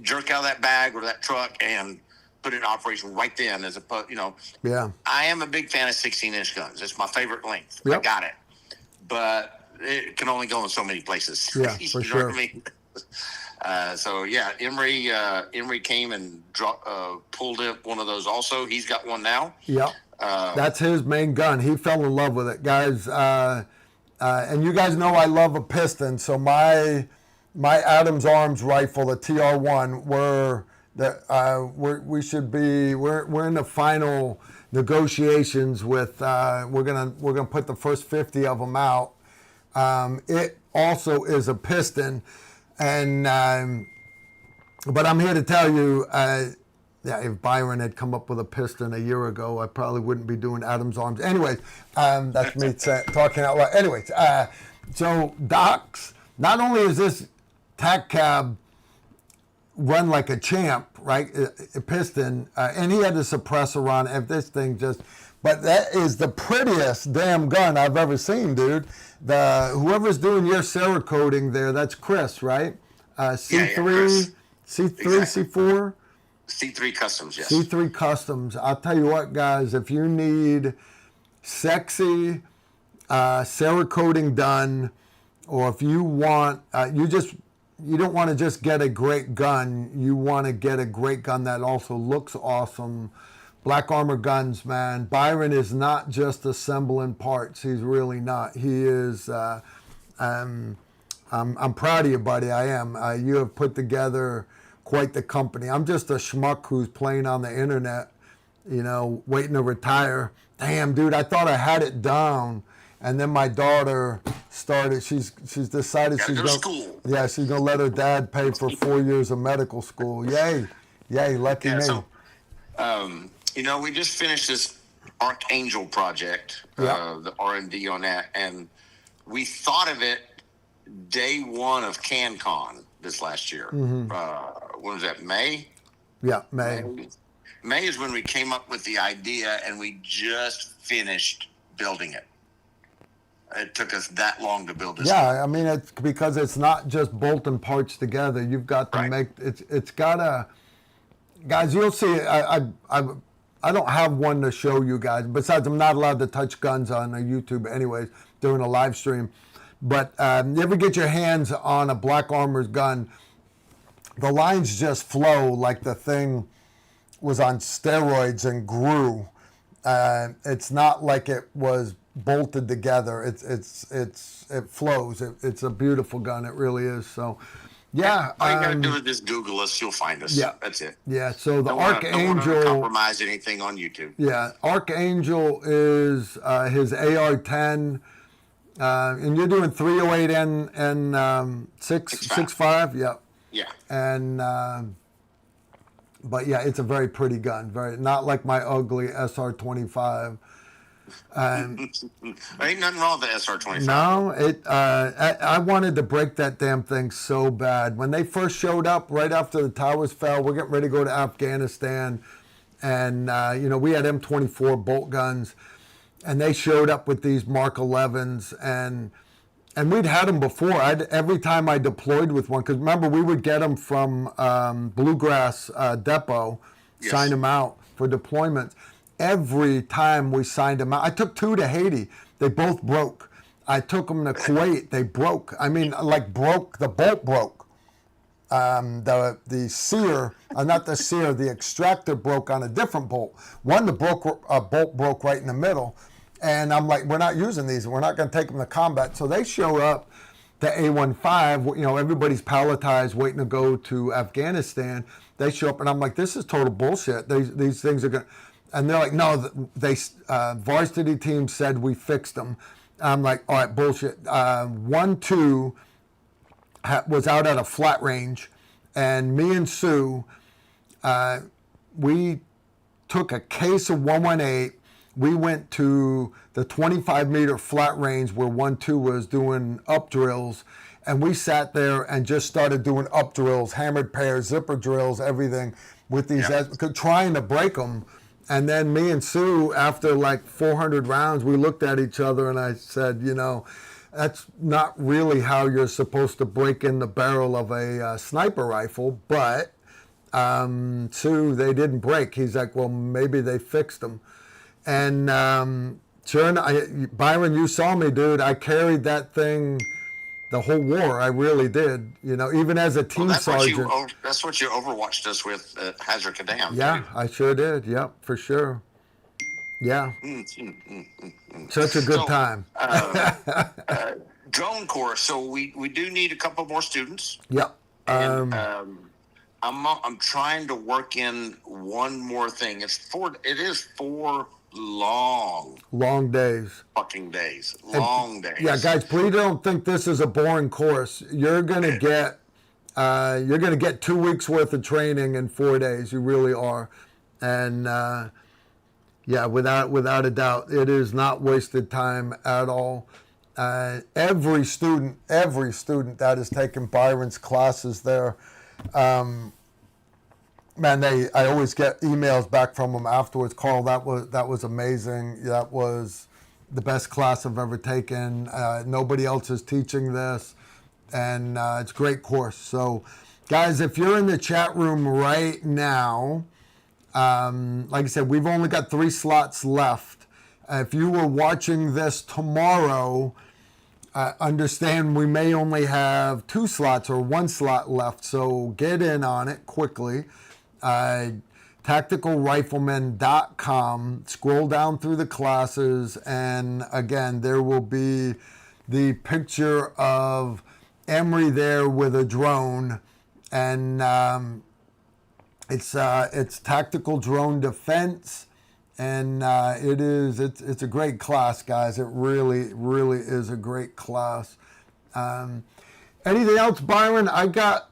jerk out of that bag or that truck and put it in operation right then, as opposed. I am a big fan of 16-inch guns. It's my favorite length. Yep. I got it, but it can only go in so many places. Yeah, you for know sure. what I mean? So yeah, Emery came and pulled up one of those. Also, he's got one now. Yeah, that's his main gun. He fell in love with it, guys. And you guys know I love a piston. So my Adams Arms rifle, the TR1, we're in the final negotiations with. We're gonna put the first 50 of them out. It also is a piston. And but I'm here to tell you, if Byron had come up with a piston a year ago, I probably wouldn't be doing Adams Arms. Anyways, that's me talking out loud. Anyways, so Doc's, not only is this tac cab run like a champ, right? A piston, and he had a suppressor on it. If this thing but that is the prettiest damn gun I've ever seen, dude. Whoever's doing your Cerakoting there, that's Chris, right? C3, Chris. C3, exactly. C4? C3 Customs, yes. C3 Customs. I'll tell you what, guys, if you need sexy Cerakoting done, or if you want, you don't want to just get a great gun, you want to get a great gun that also looks awesome. Black Armor Guns, man. Byron is not just assembling parts. He's really not. He is. I'm proud of you, buddy. I am. You have put together quite the company. I'm just a schmuck who's playing on the internet waiting to retire. Damn, dude, I thought I had it down. And then my daughter started, she's decided she's school. Yeah, she's going to let her dad pay for 4 years of medical school. Yay, lucky me. So, we just finished this Archangel project, the R&D on that, and we thought of it day one of CanCon this last year. When was that, May? Yeah, May. May is when we came up with the idea, and we just finished building it. It took us that long to build this. Yeah, I mean, it's because it's not just bolting parts together. You've got to make it's gotta. Guys, you'll see. I don't have one to show you guys. Besides, I'm not allowed to touch guns on YouTube, anyways, during a live stream. But you ever get your hands on a Black Armor's gun? The lines just flow like the thing was on steroids and grew. It's not like it was bolted together. It flows. It's a beautiful gun. It really is. So, yeah. All you gotta do is just Google us. You'll find us. Yeah, that's it. Yeah. So the Archangel. Don't wanna compromise anything on YouTube. Yeah, Archangel is his AR-10, and you're doing 308 and 6.5. Yeah. Yeah. And but yeah, it's a very pretty gun. Very not like my ugly SR-25. Ain't nothing wrong with the SR-25. No, I wanted to break that damn thing so bad. When they first showed up, right after the towers fell, we're getting ready to go to Afghanistan, and we had M24 bolt guns, and they showed up with these Mark 11s, and we'd had them before. Every time I deployed with one, because remember we would get them from Bluegrass Depot, sign them out for deployments. Every time we signed them out, I took 2 to Haiti. They both broke. I took them to Kuwait. They broke. I mean, broke. The bolt broke. The sear, not the sear, the extractor broke on a different bolt. The bolt broke right in the middle. And I'm like, we're not using these. We're not going to take them to combat. So they show up to A15. Everybody's palletized, waiting to go to Afghanistan. They show up, and I'm like, this is total bullshit. These things are going. And they're like, no, they varsity team said we fixed them. I'm like, all right, bullshit. 1-2 was out at a flat range, and me and Sue, we took a case of 118. We went to the 25-meter flat range where 1-2 was doing up drills, and we sat there and just started doing up drills, hammered pairs, zipper drills, everything with these, trying to break them. And then me and Sue, after like 400 rounds, we looked at each other and I said, that's not really how you're supposed to break in the barrel of a sniper rifle. But Sue, they didn't break. He's like, well, maybe they fixed them. And sure enough, Byron, you saw me, dude. I carried that thing the whole war. I really did. Even as a team sergeant. That's what you overwatched us with at Hazard Kadam. Yeah, too. I sure did. Yep, for sure. Yeah. Such a good time. Drone course. So we do need a couple more students. Yep. And, I'm trying to work in one more thing. It is 4 long days. Fucking days. Long days. Yeah, guys, please don't think this is a boring course. You're gonna get 2 weeks worth of training in 4 days. You really are. And without a doubt, it is not wasted time at all. Every student that has taken Byron's classes there, I always get emails back from them afterwards. Carl, that was amazing. That was the best class I've ever taken. Nobody else is teaching this, and it's a great course. So, guys, if you're in the chat room right now, like I said, we've only got 3 slots left. If you were watching this tomorrow, understand we may only have 2 slots or 1 slot left. So get in on it quickly. tacticalrifleman.com. Scroll down through the classes, and again, there will be the picture of Emery there with a drone, and it's tactical drone defense. And it's a great class, guys. It really, really is a great class. Anything else, Byron? I got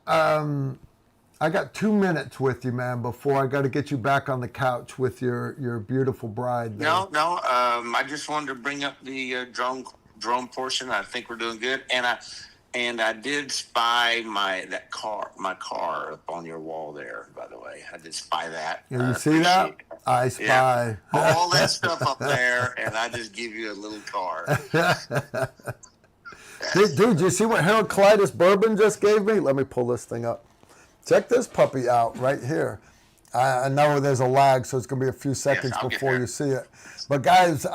2 minutes with you, man, before I got to get you back on the couch with your beautiful bride there. No. I just wanted to bring up the drone portion. I think we're doing good, and I did spy my car up on your wall there. By the way, I did spy that. You see that? I spy all that stuff up there, and I just give you a little car. Dude, you see what Heraclitus Bourbon just gave me? Let me pull this thing up. Check this puppy out right here. I know there's a lag, so it's going to be a few seconds before you see it. But guys,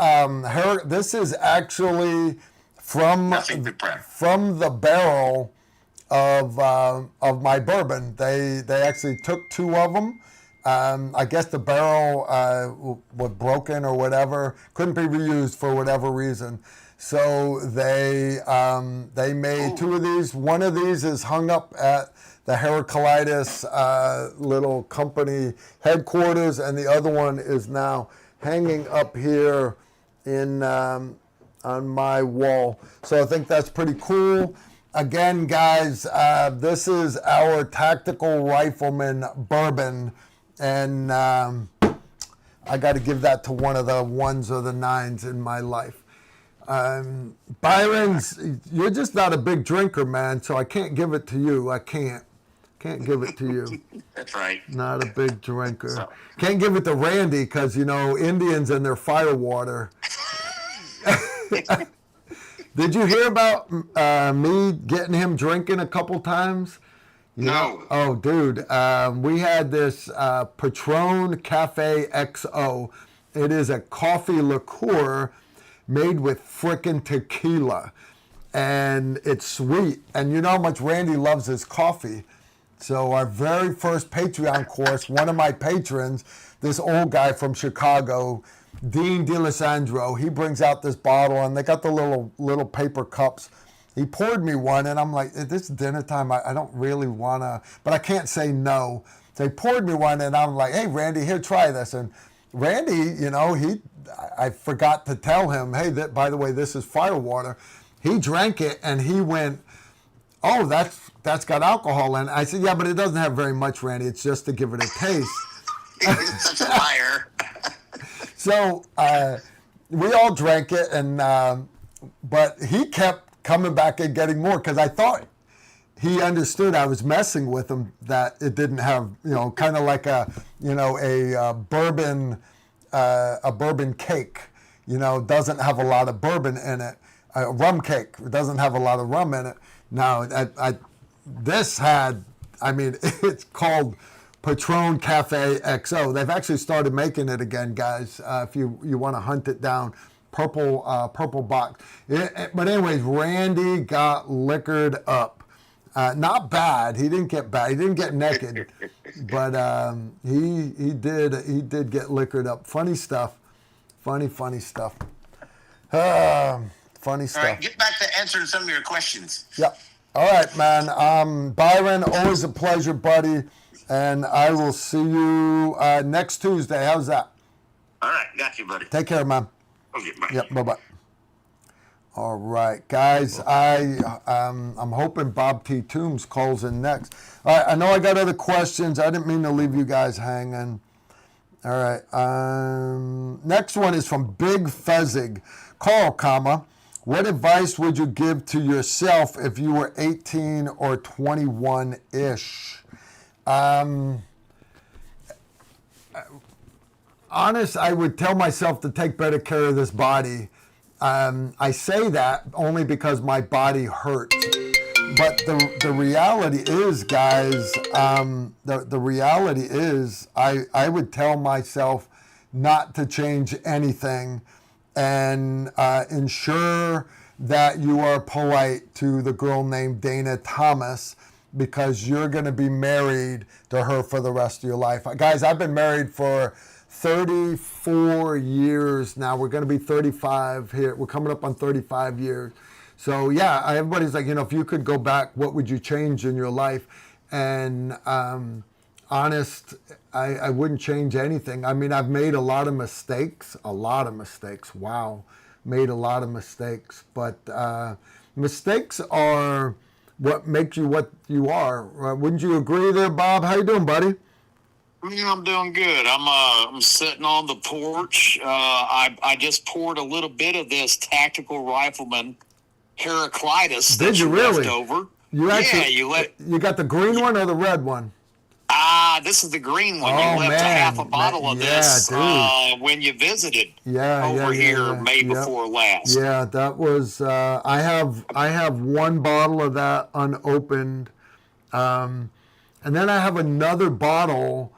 this is actually from the barrel of my bourbon. They actually took 2 of them. I guess the barrel was broken or whatever, couldn't be reused for whatever reason. So they made 2 of these. One of these is hung up at the Heraclitus little company headquarters, and the other one is now hanging up here on my wall. So I think that's pretty cool. Again, guys, this is our Tactical Rifleman Bourbon, and I got to give that to one of the 1s or the 9s in my life. Byron's, you're just not a big drinker, man, so I can't give it to you. I can't give it to you. That's right. Not a big drinker. Can't give it to Randy because, Indians and their fire water. Did you hear about me getting him drinking a couple times? No. Oh, dude. We had this Patron Cafe XO. It is a coffee liqueur made with frickin' tequila. And it's sweet. And you know how much Randy loves his coffee. So our very first Patreon course, one of my patrons, this old guy from Chicago, Dean DeLisandro, he brings out this bottle, and they got the little paper cups. He poured me one, and I'm like, this is dinner time. I don't really want to, but I can't say no. So he poured me one, and I'm like, hey, Randy, here, try this. And Randy, I forgot to tell him, hey, by the way, this is fire water. He drank it, and he went, oh, that's got alcohol in it. I said, yeah, but it doesn't have very much, Randy. It's just to give it a taste. He's such a liar. So we all drank it, but he kept coming back and getting more because I thought he understood I was messing with him, that it didn't have, kind of like a bourbon cake, doesn't have a lot of bourbon in it. A rum cake doesn't have a lot of rum in it. Now, it's called Patron Cafe XO. They've actually started making it again, guys, if you want to hunt it down. Purple box. But anyways, Randy got liquored up. Not bad. He didn't get bad. He didn't get naked. But he did get liquored up. Funny stuff. Funny stuff. Funny stuff. All right, get back to answering some of your questions. Yep. All right, man. Byron, always a pleasure, buddy. And I will see you next Tuesday. How's that? All right, got you, buddy. Take care, man. Okay, bye. Yep, bye-bye. All right, guys. I'm hoping Bob T. Toombs calls in next. All right, I know I got other questions. I didn't mean to leave you guys hanging. All right. Next one is from Big Fezzig. Carl, what advice would you give to yourself if you were 18 or 21-ish? Honest, I would tell myself to take better care of this body. I say that only because my body hurts. But the reality is, guys, the reality is I would tell myself not to change anything and ensure that you are polite to the girl named Dana Thomas, because you're going to be married to her for the rest of your life. Guys, I've been married for 34 years now. We're going to be 35 here. We're coming up on 35 years. So yeah, everybody's like, if you could go back, what would you change in your life? And honest, I wouldn't change anything. I mean, I've made a lot of mistakes. Wow. Made a lot of mistakes. But mistakes are what make you what you are. Wouldn't you agree there, Bob? How you doing, buddy? Yeah, I'm doing good. I'm sitting on the porch. I just poured a little bit of this tactical rifleman Heraclitus. Did you really? Left over. You got the green one or the red one? This is the green one. Oh, you left man. a half a bottle of this when you visited here May before last. Yeah, that was. I have one bottle of that unopened, and then I have another bottle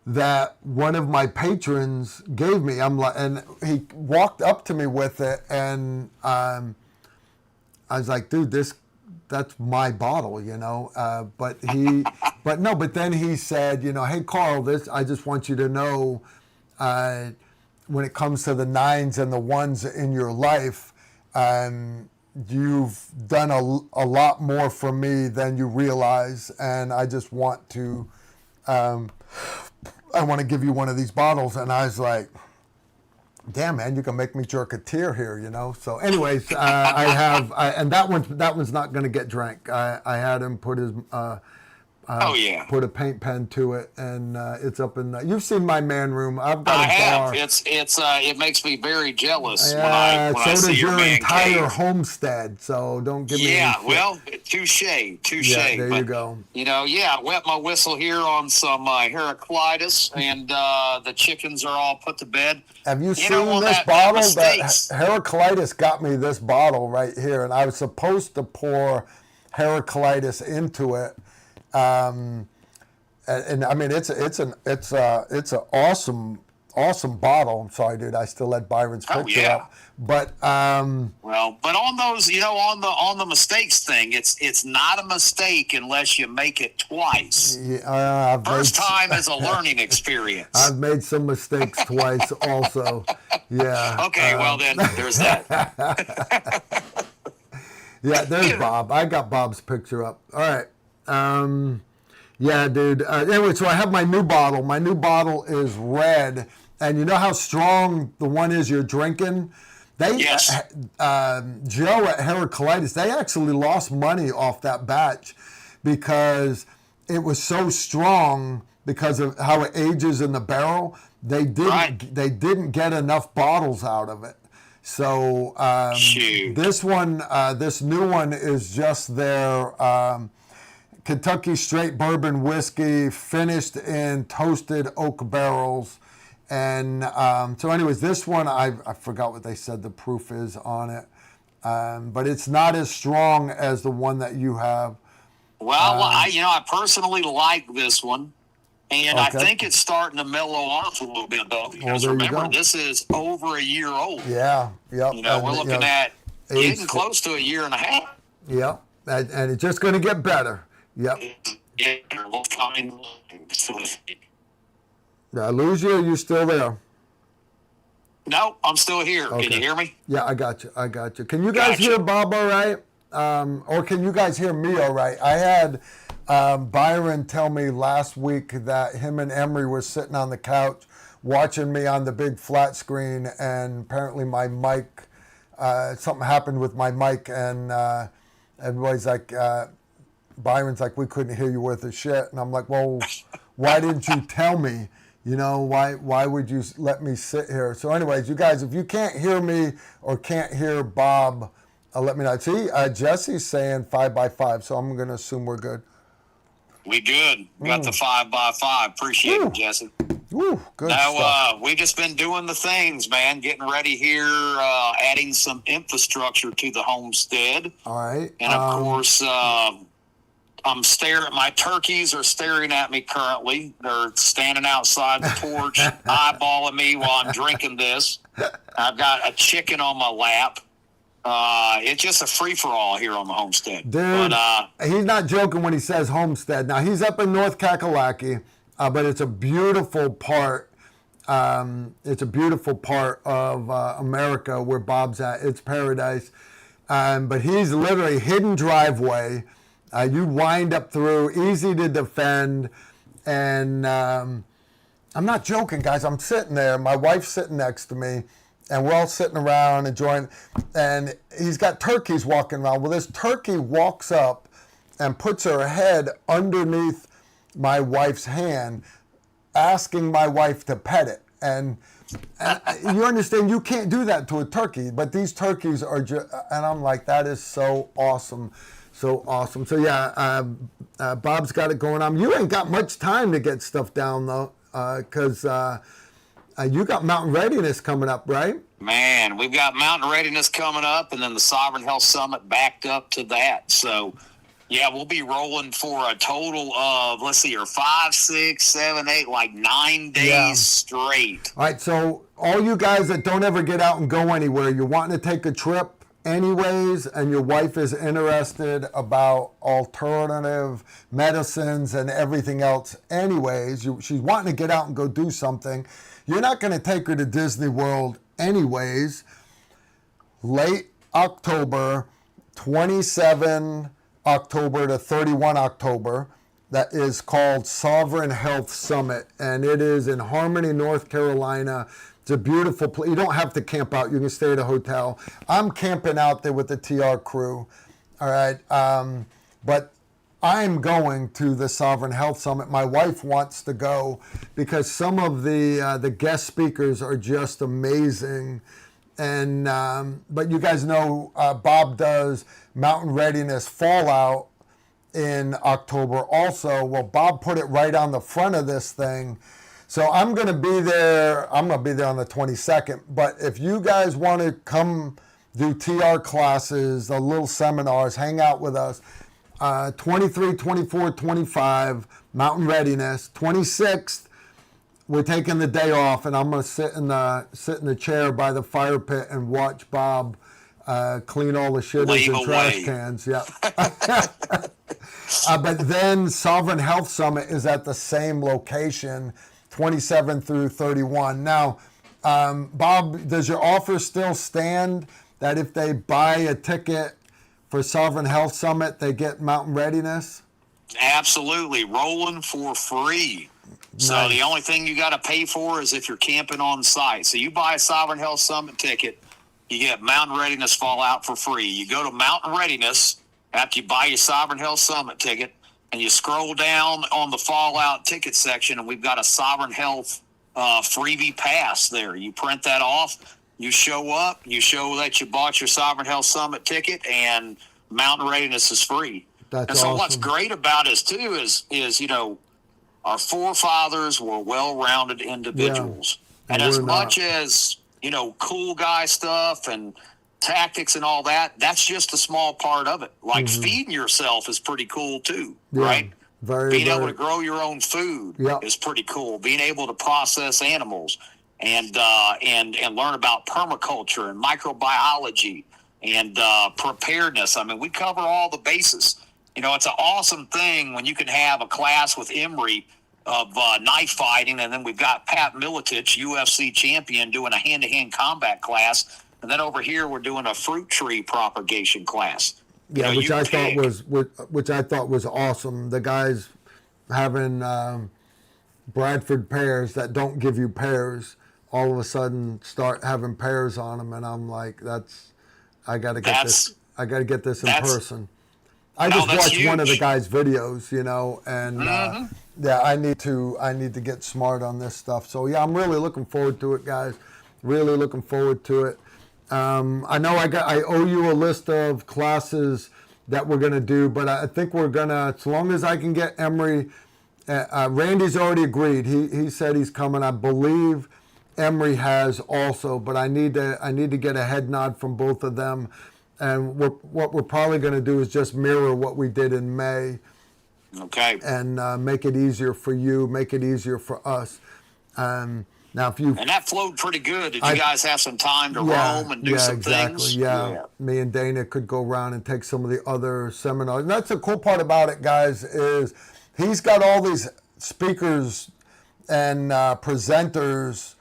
that one of my patrons gave me. And he walked up to me with it, and I was like, dude, that's my bottle, you know. But then he said, you know, hey Carl, I just want you to know, when it comes to the 9s and the 1s in your life, you've done a lot more for me than you realize, and I just want to, I want to give you one of these bottles. And I was like, damn, man, you can make me jerk a tear here, you know. So, anyways, and that one's not going to get drank. I had him put his put a paint pen to it, and it's up in. You've seen my man room. I've got a bar. It makes me very jealous when I see does your man entire cave. homestead. So don't give me. Yeah, well, touche. Yeah, there you go. You know, I wet my whistle here on some Heraclitus, and the chickens are all put to bed. Have you seen this bottle? That Heraclitus got me this bottle right here, and I was supposed to pour Heraclitus into it. And I mean, it's an awesome bottle. I'm sorry, dude. I still let Byron's picture up. But but on those, you know, on the mistakes thing, it's not a mistake unless you make it twice. Yeah, First time is a learning experience. I've made some mistakes twice, also. Yeah. Okay, well then, there's that. Yeah, there's Bob. I got Bob's picture up. All right. Yeah, dude. Anyway, so I have my new bottle. My new bottle is red. And you know how strong the one is you're drinking? Yes. Joe at Heraclitus, they actually lost money off that batch because it was so strong because of how it ages in the barrel. They didn't get enough bottles out of it. So this new one is just their Kentucky straight bourbon whiskey finished in toasted oak barrels. And so anyways, this one, I forgot what they said the proof is on it. But it's not as strong as the one that you have. Well, I personally like this one. And I think it's starting to mellow off a little bit, though. Because remember, this is over a year old. Yeah, yep. You know, we're looking at getting close to a year and a half. Yep, and it's just going to get better. Yep. Yeah, Did I lose you, or are you still there? No, I'm still here. Okay. Can you hear me? Yeah, I got you. Can you guys hear Bob all right? Or can you guys hear me all right? I had Byron tell me last week that him and Emery were sitting on the couch watching me on the big flat screen, and apparently my mic, something happened with my mic, and everybody's like, Byron's like, we couldn't hear you worth a shit. And I'm like, well, why didn't you tell me? You know, why would you let me sit here? So anyways, you guys, if you can't hear me or can't hear Bob, let me know. See, Jesse's saying 5x5, so I'm going to assume we're good. We good. Got the 5x5. Appreciate it, Jesse. Ooh, good stuff. We just been doing the things, man. Getting ready here, adding some infrastructure to the homestead. All right. And of course, I'm staring. My turkeys are staring at me currently. They're standing outside the porch, eyeballing me while I'm drinking this. I've got a chicken on my lap. It's just a free-for-all here on the homestead. Dude, he's not joking when he says homestead. Now, he's up in North Kakalaki, but it's a beautiful part. It's a beautiful part of America where Bob's at. It's paradise. But he's literally hidden driveway. You wind up through, easy to defend. And I'm not joking, guys. I'm sitting there. My wife's sitting next to me, and we're all sitting around enjoying. And he's got turkeys walking around. Well, this turkey walks up and puts her head underneath my wife's hand, asking my wife to pet it. And you understand, you can't do that to a turkey, but these turkeys are just, and I'm like, that is so awesome. So awesome. So yeah, Bob's got it going on. You ain't got much time to get stuff down though, because you got Mountain Readiness coming up, right? Man, we've got Mountain Readiness coming up, and then the Sovereign Health Summit backed up to that. So, yeah, we'll be rolling for a total of, let's see here, 5, 6, 7, 8, like 9 days straight. All right, so all you guys that don't ever get out and go anywhere, you're wanting to take a trip anyways, and your wife is interested about alternative medicines and everything else anyways, she's wanting to get out and go do something. You're not going to take her to Disney World anyways. Late October, 27 October to 31 October, that is called Sovereign Health Summit, and it is in Harmony, North Carolina. It's a beautiful place. You don't have to camp out. You can stay at a hotel. I'm camping out there with the TR crew. All right. But I'm going to the Sovereign Health Summit. My wife wants to go because some of the guest speakers are just amazing. And but you guys know Bob does Mountain Readiness Fallout in October also. Well, Bob put it right on the front of this thing. So I'm going to be there. I'm going to be there on the 22nd. But if you guys want to come do TR classes, the little seminars, hang out with us, 23, 24, 25, Mountain Readiness. 26th, we're taking the day off, and I'm going to sit in the chair by the fire pit and watch Bob clean all the shitters and trash cans. Yeah. But then Sovereign Health Summit is at the same location, 27 through 31. Now, Bob, does your offer still stand that if they buy a ticket for Sovereign Health Summit, they get Mountain Readiness? Absolutely. Rolling for free. So Nice. the only thing you got to pay for is if you're camping on site. So you buy a Sovereign Health Summit ticket, you get Mountain Readiness Fallout for free. You go to Mountain Readiness after you buy your Sovereign Health Summit ticket, and you scroll down on the Fallout ticket section, and we've got a Sovereign Health freebie pass there. You print that off, you show up, you show that you bought your Sovereign Health Summit ticket, and Mountain Readiness is free. That's and so awesome. what's great about us too is you know, our forefathers were well-rounded individuals. Yeah. And as much as, you know, cool guy stuff and tactics and all that, that's just a small part of it. Like feeding yourself is pretty cool too, right? Being able to grow your own food is pretty cool. Being able to process animals and learn about permaculture and microbiology and preparedness. I mean, we cover all the bases. You know, it's an awesome thing when you can have a class with Emory of knife fighting, and then we've got Pat Miletich, UFC champion, doing a hand-to-hand combat class, and then over here we're doing a fruit tree propagation class. Yeah, which I thought was awesome. The guys having Bradford pears that don't give you pears, all of a sudden start having pears on them, and I'm like, I got to get this in person. I just watched huge. one of the guys' videos, you know, and yeah, I need to get smart on this stuff. So yeah, I'm really looking forward to it, guys. Really looking forward to it. I know I owe you a list of classes that we're gonna do, but I think we're gonna, as long as I can get Emory. Randy's already agreed. He said he's coming. I believe Emory has also, but I need to get a head nod from both of them. And what we're probably going to do is just mirror what we did in May. Okay. And make it easier for you, make it easier for us. Now, if you and that flowed pretty good. Did you guys have some time to roam and do some things? Yeah, me and Dana could go around and take some of the other seminars. And that's the cool part about it, guys, is he's got all these speakers and presenters,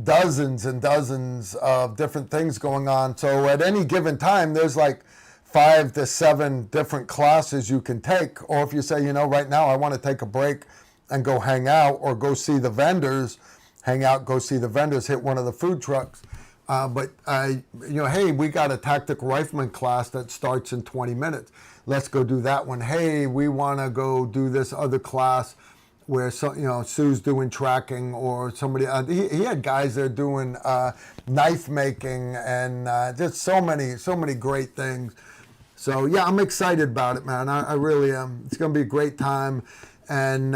dozens and dozens of different things going on. So at any given time, there's like 5 to 7 different classes you can take. Or if you say, you know, right now I want to take a break and go hang out or go see the vendors, hit one of the food trucks. But hey, we got a tactical rifleman class that starts in 20 minutes. Let's go do that one. Hey, we want to go do this other class where Sue's doing tracking, or somebody. He had guys there doing knife making and just so many great things. So yeah, I'm excited about it, man. I really am. It's gonna be a great time. And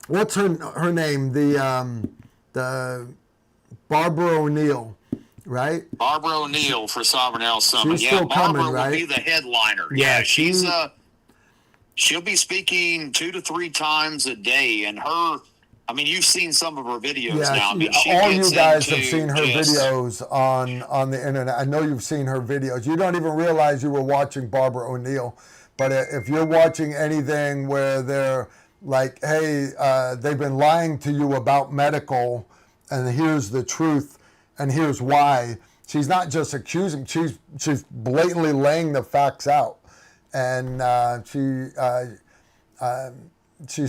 what's her name? The Barbara O'Neill, right? Barbara O'Neill for Sovereign Health Summit. She's Yeah, still Barbara coming, right? will be the headliner. Yeah, she'll be speaking 2 to 3 times a day, and you've seen some of her videos now. All you guys have seen her videos on the internet. I know you've seen her videos. You don't even realize you were watching Barbara O'Neill, but if you're watching anything where they're like, hey, they've been lying to you about medical, and here's the truth, and here's why. She's not just accusing, she's blatantly laying the facts out. And she's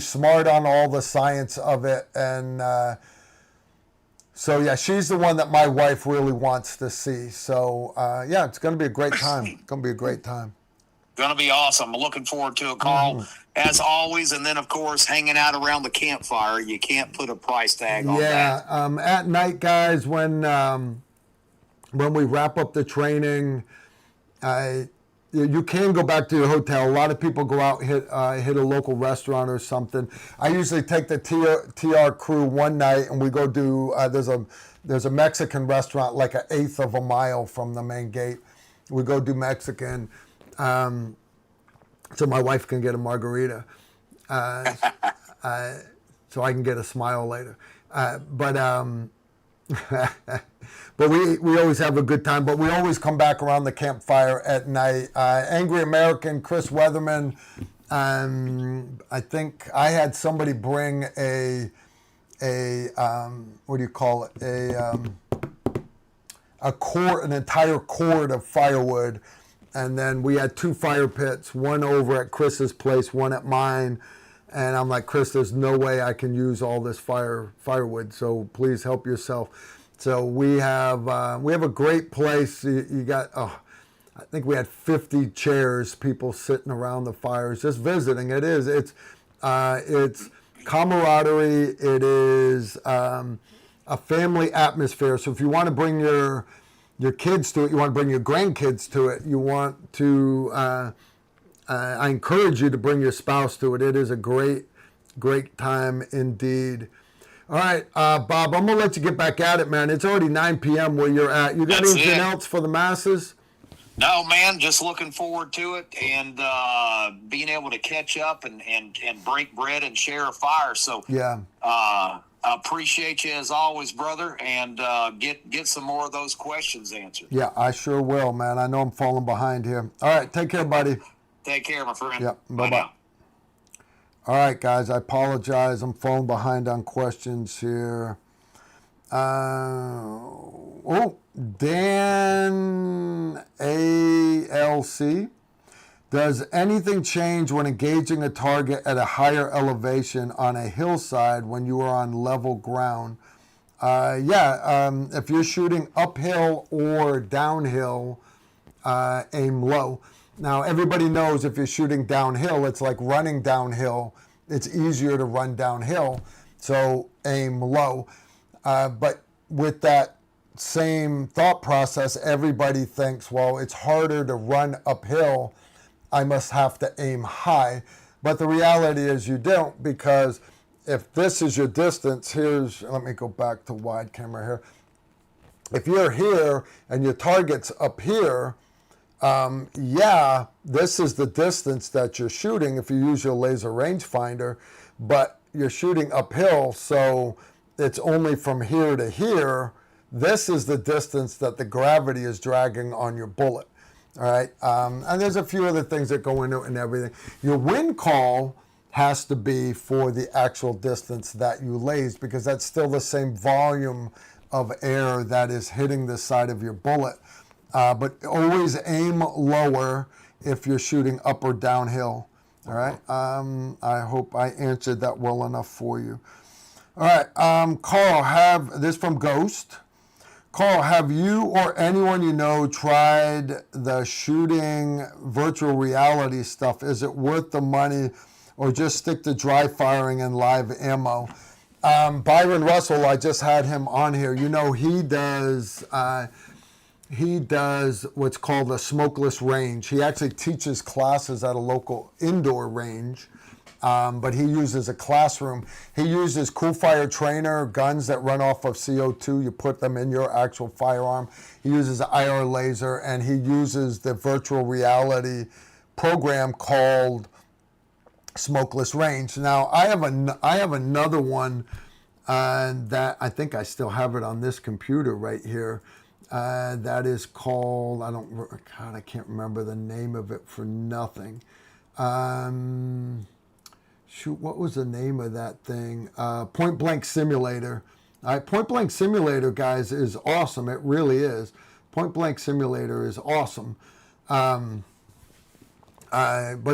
smart on all the science of it. And so, yeah, she's the one that my wife really wants to see. So, yeah, it's going to be a great time. It's going to be a great time. Going to be awesome. I'm looking forward to a call, as always. And then, of course, hanging out around the campfire. You can't put a price tag on that. Yeah, at night, guys, when we wrap up the training, you can go back to your hotel. A lot of people go out, hit a local restaurant or something. I usually take the TR crew one night, and we go do, there's a Mexican restaurant like an eighth of a mile from the main gate. We go do Mexican. So my wife can get a margarita, so I can get a smile later. But we always have a good time. But we always come back around the campfire at night. Angry American, Chris Weatherman. I think I had somebody bring a what do you call it? A cord, an entire cord of firewood. And then we had 2 fire pits, one over at Chris's place, one at mine. And I'm like, Chris, there's no way I can use all this firewood, so please help yourself. So we have a great place. You got, I think we had 50 chairs, people sitting around the fires, just visiting. It's camaraderie. It is a family atmosphere. So if you want to bring your kids to it, you want to bring your grandkids to it, you want to, I encourage you to bring your spouse to it. It is a great time indeed. All right, Bob, I'm going to let you get back at it, man. It's already 9 p.m. where you're at. You got anything else for the masses? No, man, just looking forward to it and being able to catch up and break bread and share a fire. So, yeah. I appreciate you as always, brother, and get some more of those questions answered. Yeah, I sure will, man. I know I'm falling behind here. All right, take care, buddy. Take care, my friend. Yep, bye-bye. All right, guys, I apologize. I'm falling behind on questions here. Dan ALC. Does anything change when engaging a target at a higher elevation on a hillside when you are on level ground? If you're shooting uphill or downhill, aim low. Now, everybody knows if you're shooting downhill, it's like running downhill. It's easier to run downhill, so aim low. But with that same thought process, everybody thinks, well, it's harder to run uphill. I must have to aim high. But the reality is you don't, because if this is your distance, let me go back to wide camera here. If you're here and your target's up here, this is the distance that you're shooting if you use your laser rangefinder, but you're shooting uphill, so it's only from here to here. This is the distance that the gravity is dragging on your bullet. All right, and there's a few other things that go into it and everything. Your wind call has to be for the actual distance that you lased, because that's still the same volume of air that is hitting the side of your bullet. But always aim lower if you're shooting up or downhill. All right. I hope I answered that well enough for you. All right. Carl, this from Ghost. Carl, have you or anyone you know tried the shooting virtual reality stuff? Is it worth the money, or just stick to dry firing and live ammo? Byron Russell, I just had him on here. You know, he does what's called a smokeless range. He actually teaches classes at a local indoor range, but he uses a classroom. He uses Cool Fire Trainer guns that run off of CO2. You put them in your actual firearm. He uses an IR laser, and he uses the virtual reality program called Smokeless Range. Now, I have another one that I think I still have it on this computer right here. That is called, I can't remember the name of it for nothing. Shoot, what was the name of that thing? Point Blank Simulator. Point Blank Simulator, guys, is awesome. It really is. Point Blank Simulator is awesome. But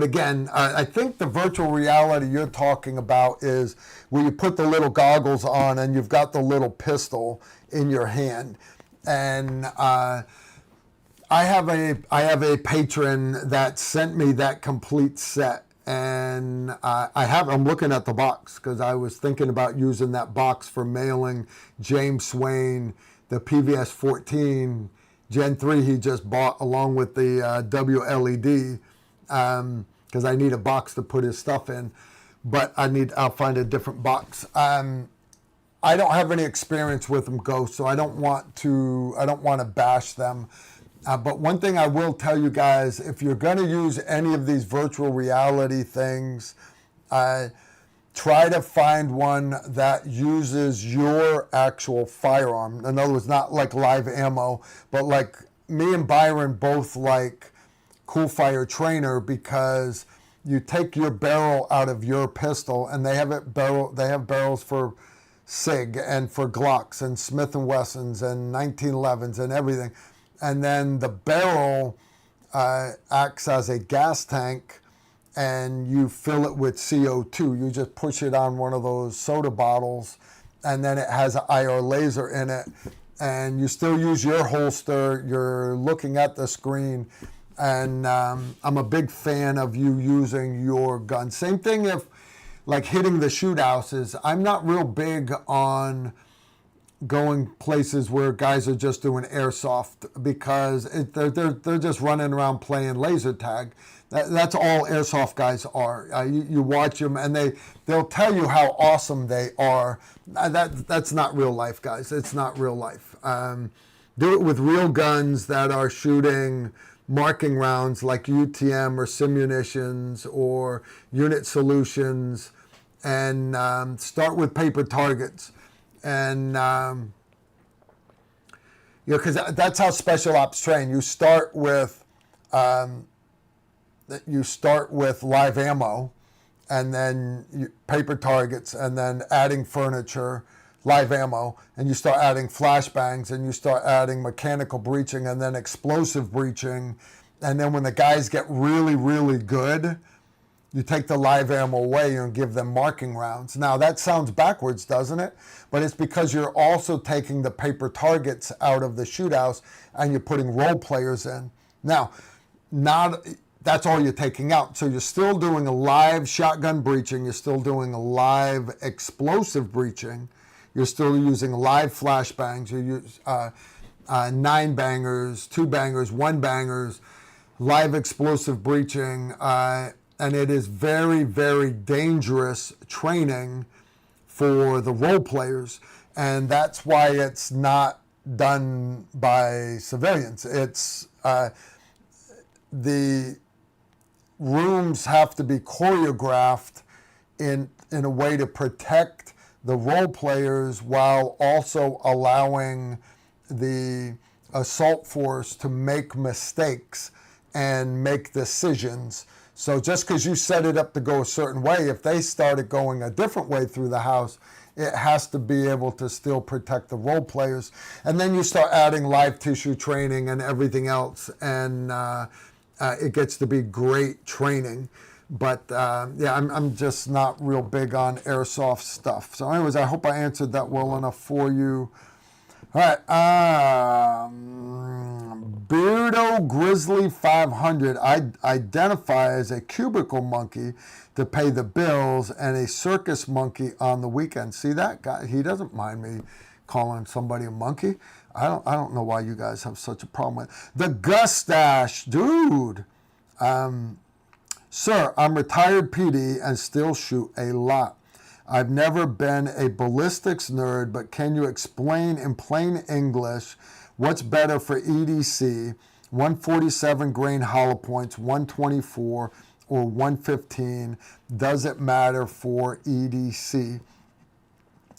again, I think the virtual reality you're talking about is where you put the little goggles on and you've got the little pistol in your hand. And I have a patron that sent me that complete set, and I'm looking at the box because I was thinking about using that box for mailing James Swain the PVS 14 Gen 3 he just bought along with the WLED. Because I need a box to put his stuff in, but I'll find a different box. I don't have any experience with them, Ghost, so I don't want to bash them. But one thing I will tell you guys, if you're going to use any of these virtual reality things, try to find one that uses your actual firearm. In other words, not like live ammo, but like me and Byron both like Cool Fire Trainer, because you take your barrel out of your pistol, and they have barrels for SIG and for Glocks and Smith & Wessons and 1911s and everything. And then the barrel acts as a gas tank, and you fill it with CO2. You just push it on one of those soda bottles, and then it has an IR laser in it, and you still use your holster. You're looking at the screen. And I'm a big fan of you using your gun. Same thing if, like, hitting the shoot houses. I'm not real big on going places where guys are just doing airsoft, because they're just running around playing laser tag. That's all airsoft guys are. You watch them, and they'll tell you how awesome they are. That's not real life, guys. It's not real life. Do it with real guns that are shooting marking rounds like UTM or Simunitions or Unit Solutions, and start with paper targets. And because that's how special ops train. You start with live ammo, and then paper targets, and then adding furniture, live ammo, and you start adding flashbangs, and you start adding mechanical breaching, and then explosive breaching. And then when the guys get really, really good, you take the live ammo away and give them marking rounds. Now that sounds backwards, doesn't it? But it's because you're also taking the paper targets out of the shoot house and you're putting role players in. Now, that's all you're taking out. So you're still doing a live shotgun breaching. You're still doing a live explosive breaching. You're still using live flashbangs. You use 9 bangers, 2 bangers, 1 bangers, live explosive breaching, and it is very, very dangerous training for the role players, and that's why it's not done by civilians. It's the rooms have to be choreographed in a way to protect the role players while also allowing the assault force to make mistakes and make decisions. So just because you set it up to go a certain way, if they started going a different way through the house, it has to be able to still protect the role players. And then you start adding live tissue training and everything else, and it gets to be great training. But yeah, I'm just not real big on airsoft stuff. So anyways, I hope I answered that well enough for you. All right, Beardo Grizzly 500. I identify as a cubicle monkey to pay the bills and a circus monkey on the weekend. See that guy? He doesn't mind me calling somebody a monkey. I don't know why you guys have such a problem with it. The Gustache, dude. Sir, I'm retired PD and still shoot a lot. I've never been a ballistics nerd, but can you explain in plain English what's better for EDC, 147 grain hollow points, 124 or 115? Does it matter for EDC?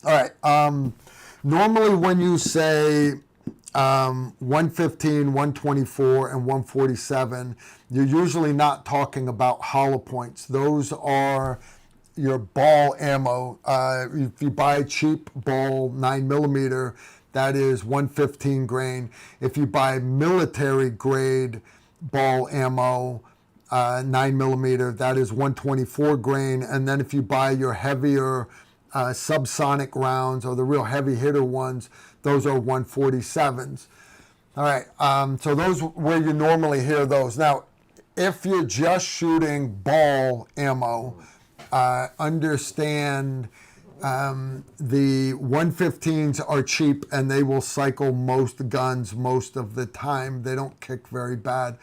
All right. Normally when you say 115, 124, and 147, you're usually not talking about hollow points. Those are your ball ammo. If you buy cheap ball 9mm, that is 115 grain. If you buy military grade ball ammo, 9mm, that is 124 grain. And then if you buy your heavier subsonic rounds or the real heavy hitter ones, those are 147s. All right, so those where you normally hear those. Now, if you're just shooting ball ammo, understand the 115s are cheap and they will cycle most guns most of the time. They don't kick very bad.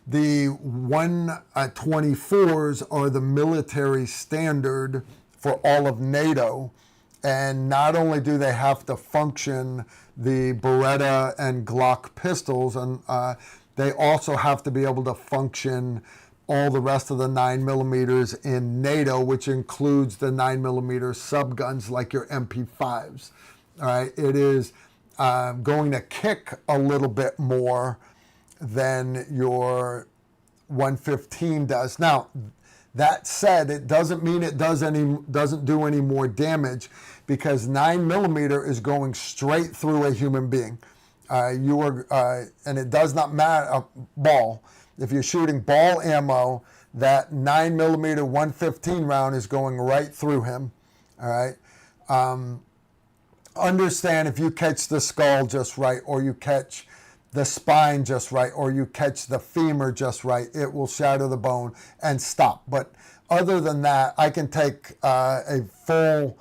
The 124s are the military standard for all of NATO. And not only do they have to function the Beretta and Glock pistols, and they also have to be able to function all the rest of the 9mm in NATO, which includes the 9mm subguns like your MP5s. All right, it is going to kick a little bit more than your 115 does. Now, that said, it doesn't mean it doesn't do any more damage, because 9mm is going straight through a human being. And it does not matter ball. If you're shooting ball ammo, that 9mm 115 round is going right through him. All right. Understand, if you catch the skull just right, or you catch the spine just right, or you catch the femur just right, it will shatter the bone and stop. But other than that, I can take a full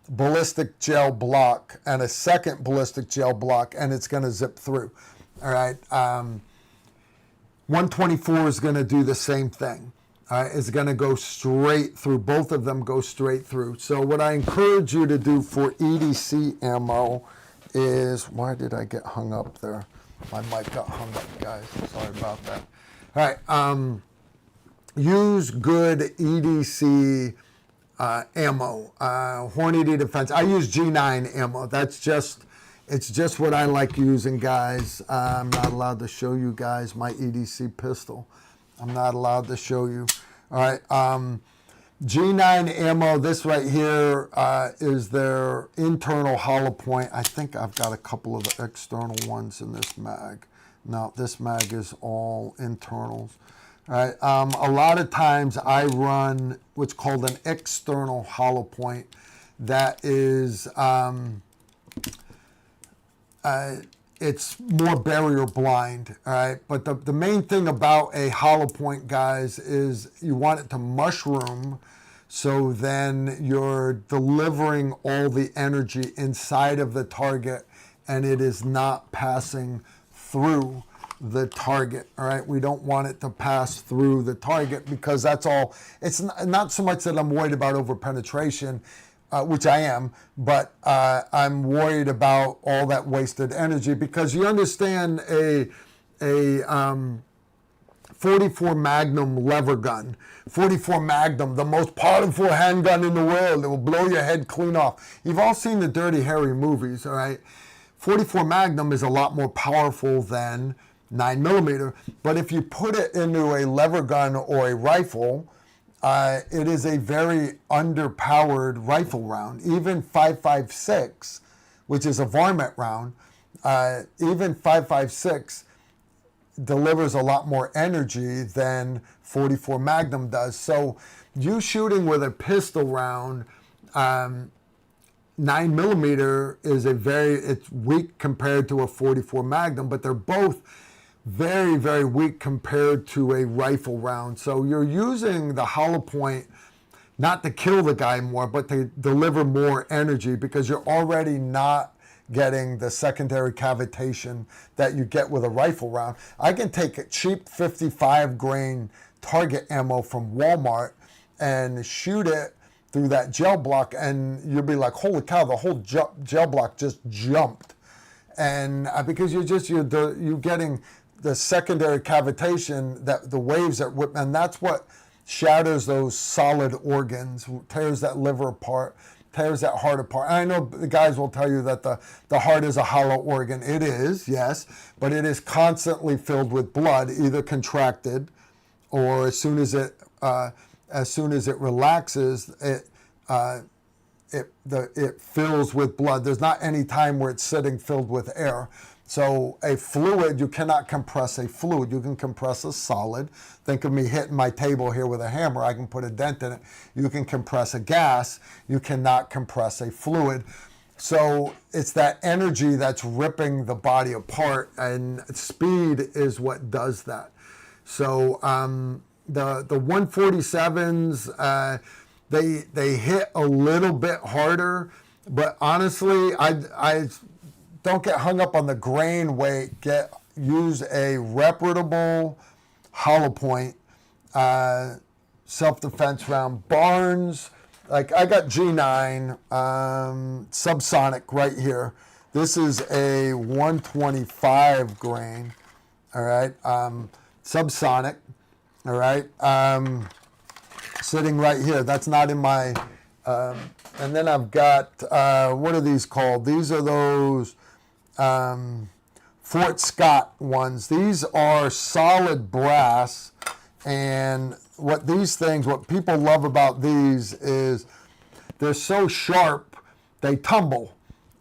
ballistic gel block and a second ballistic gel block, and it's going to zip through. All right. 124 is going to do the same thing. It's going to go straight through. Both of them go straight through. So what I encourage you to do for EDC ammo is, why did I get hung up there? My mic got hung up, guys. Sorry about that. All right. Use good EDC ammo. Hornady Defense. I use G9 ammo. It's just what I like using, guys. I'm not allowed to show you guys my EDC pistol. I'm not allowed to show you. All right. G9 ammo, this right here is their internal hollow point. I think I've got a couple of the external ones in this mag. No, this mag is all internals. All right. A lot of times I run what's called an external hollow point. That is, it's more barrier blind, all right? But the main thing about a hollow point, guys, is you want it to mushroom, so then you're delivering all the energy inside of the target and it is not passing through the target, all right? We don't want it to pass through the target, because that's all. It's not so much that I'm worried about over penetration, which I am, but I'm worried about all that wasted energy, because you understand a 44 Magnum lever gun, 44 Magnum, the most powerful handgun in the world. It will blow your head clean off. You've all seen the Dirty Harry movies, all right? 44 Magnum is a lot more powerful than 9mm, but if you put it into a lever gun or a rifle, it is a very underpowered rifle round. Even 5.56, which is a varmint round, even 5.56 delivers a lot more energy than 44 Magnum does. So you shooting with a pistol round, 9mm is it's weak compared to a 44 Magnum, but they're both very, very weak compared to a rifle round. So you're using the hollow point not to kill the guy more, but to deliver more energy, because you're already not getting the secondary cavitation that you get with a rifle round. I can take a cheap 55 grain target ammo from Walmart and shoot it through that gel block, and you'll be like, holy cow, the whole gel block just jumped. And because you're getting the secondary cavitation, that the waves that whip, and that's what shatters those solid organs, tears that liver apart, tears that heart apart. And I know the guys will tell you that the heart is a hollow organ. It is, yes, but it is constantly filled with blood, either contracted, or as soon as it relaxes, it fills with blood. There's not any time where it's sitting filled with air. So a fluid, you cannot compress a fluid. You can compress a solid. Think of me hitting my table here with a hammer. I can put a dent in it. You can compress a gas. You cannot compress a fluid. So it's that energy that's ripping the body apart, and speed is what does that. So the 147s, they hit a little bit harder, but honestly, I don't get hung up on the grain weight. Use a reputable hollow point self-defense round. Barnes, like I got G9 subsonic right here. This is a 125 grain. All right, subsonic. All right, sitting right here. That's not in my. And then I've got what are these called? These are those Fort Scott ones. These are solid brass, and what people love about these is they're so sharp, they tumble,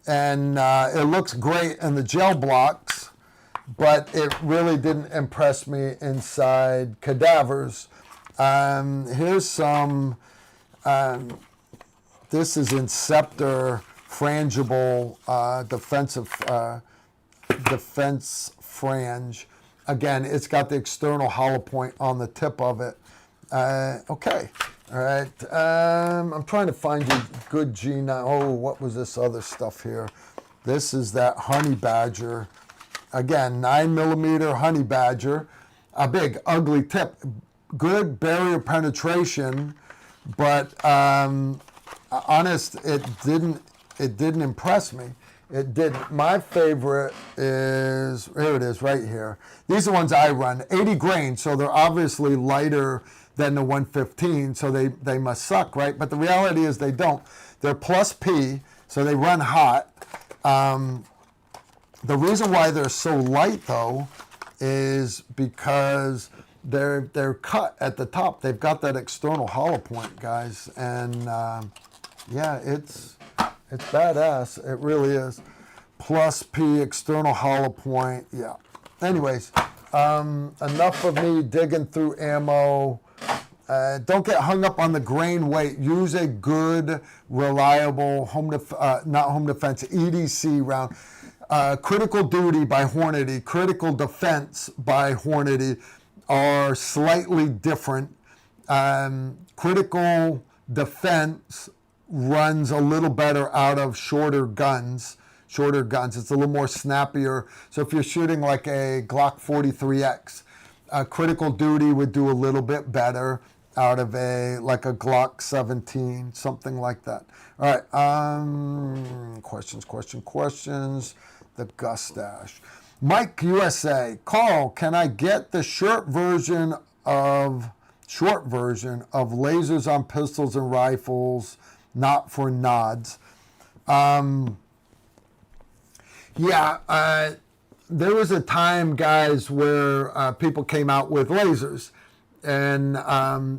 and it looks great in the gel blocks, but it really didn't impress me inside cadavers. Here's some, this is Inceptor frangible defense frange. Again, it's got the external hollow point on the tip of it. Okay, all right. I'm trying to find you good G9. Oh, what was this other stuff here? This is that Honey Badger. Again, 9mm Honey Badger. A big, ugly tip. Good barrier penetration, but honest, it didn't impress me. It didn't. My favorite is, here it is right here. These are the ones I run, 80 grain, so they're obviously lighter than the 115, so they must suck, right? But the reality is they don't. They're plus P, so they run hot. The reason why they're so light, though, is because they're cut at the top. They've got that external hollow point, guys, and yeah, it's badass. It really is. Plus P, external hollow point. Yeah. Anyways, enough of me digging through ammo. Don't get hung up on the grain weight. Use a good, reliable not home defense, EDC round. Critical Duty by Hornady, Critical Defense by Hornady are slightly different. Critical Defense runs a little better out of shorter guns. It's a little more snappier. So if you're shooting like a Glock 43X, Critical Duty would do a little bit better out of a Glock 17, something like that. All right, questions. The Gustache. Mike USA, Carl, can I get the short version of lasers on pistols and rifles, not for nods? Yeah, there was a time, guys, where people came out with lasers, and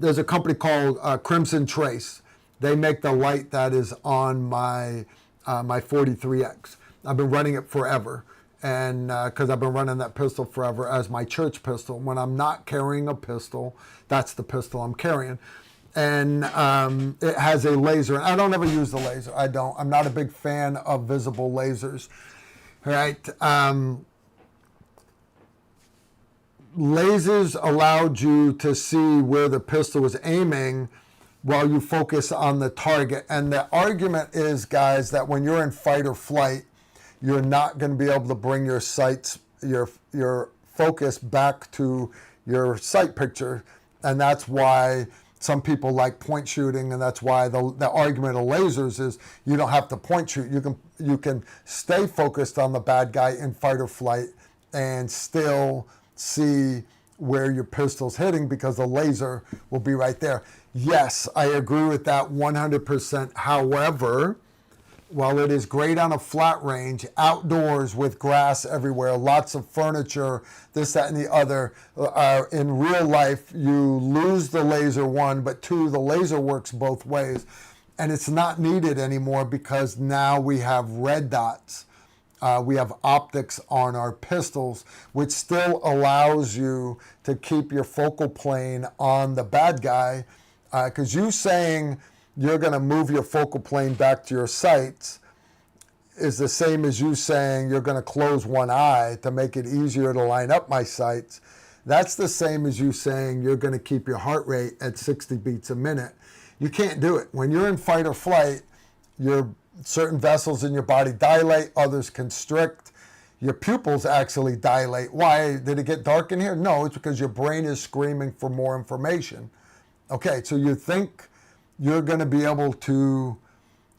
there's a company called Crimson Trace. They make the light that is on my my 43X. I've been running it forever, And because I've been running that pistol forever as my church pistol. When I'm not carrying a pistol, that's the pistol I'm carrying. And it has a laser. And I don't ever use the laser. I don't. I'm not a big fan of visible lasers. Right? Lasers allowed you to see where the pistol was aiming while you focus on the target. And the argument is, guys, that when you're in fight or flight, you're not going to be able to bring your sights, your focus back to your sight picture. And that's why some people like point shooting, and that's why the argument of lasers is you don't have to point shoot. You can stay focused on the bad guy in fight or flight and still see where your pistol's hitting because the laser will be right there. Yes, I agree with that 100%. However, while it is great on a flat range, outdoors with grass everywhere, lots of furniture, this, that, and the other, in real life, you lose the laser, one, but two, the laser works both ways. And it's not needed anymore because now we have red dots. We have optics on our pistols, which still allows you to keep your focal plane on the bad guy. Because you saying you're going to move your focal plane back to your sights is the same as you saying you're going to close one eye to make it easier to line up my sights. That's the same as you saying you're going to keep your heart rate at 60 beats a minute. You can't do it. When you're in fight or flight, your certain vessels in your body dilate, others constrict. Your pupils actually dilate. Why? Did it get dark in here? No, it's because your brain is screaming for more information. Okay, so you think you're going to be able to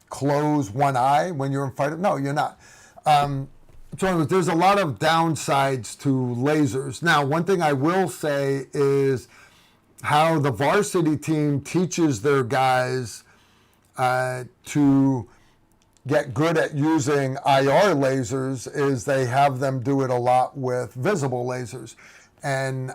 close one eye when you're in fight? No, you're not. So there's a lot of downsides to lasers. Now, one thing I will say is how the varsity team teaches their guys to get good at using IR lasers is they have them do it a lot with visible lasers. And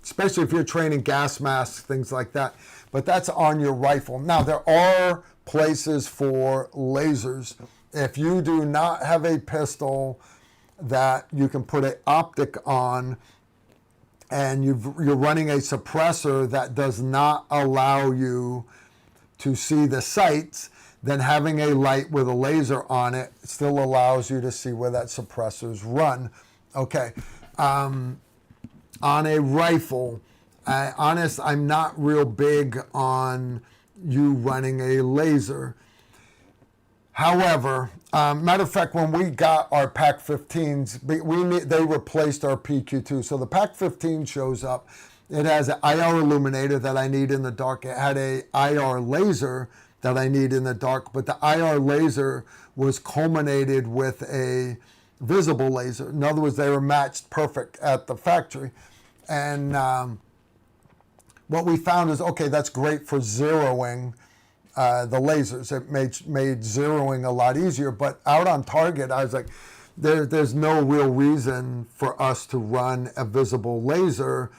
especially if you're training gas masks, things like that. But that's on your rifle. Now, there are places for lasers. If you do not have a pistol that you can put an optic on and you're running a suppressor that does not allow you to see the sights, then having a light with a laser on it still allows you to see where that suppressor's run. Okay. On a rifle, I'm not real big on you running a laser. Hahowever, matter of fact, when we got our PAC-15s, they replaced our PQ2. So the PAC-15 shows up. It has an IR illuminator that I need in the dark. It had a IR laser that I need in the dark, but the IR laser was culminated with a visible laser. In other words, they were matched perfect at the factory. And what we found is, okay, that's great for zeroing the lasers. It made zeroing a lot easier. But out on target, I was like, there's no real reason for us to run a visible laser.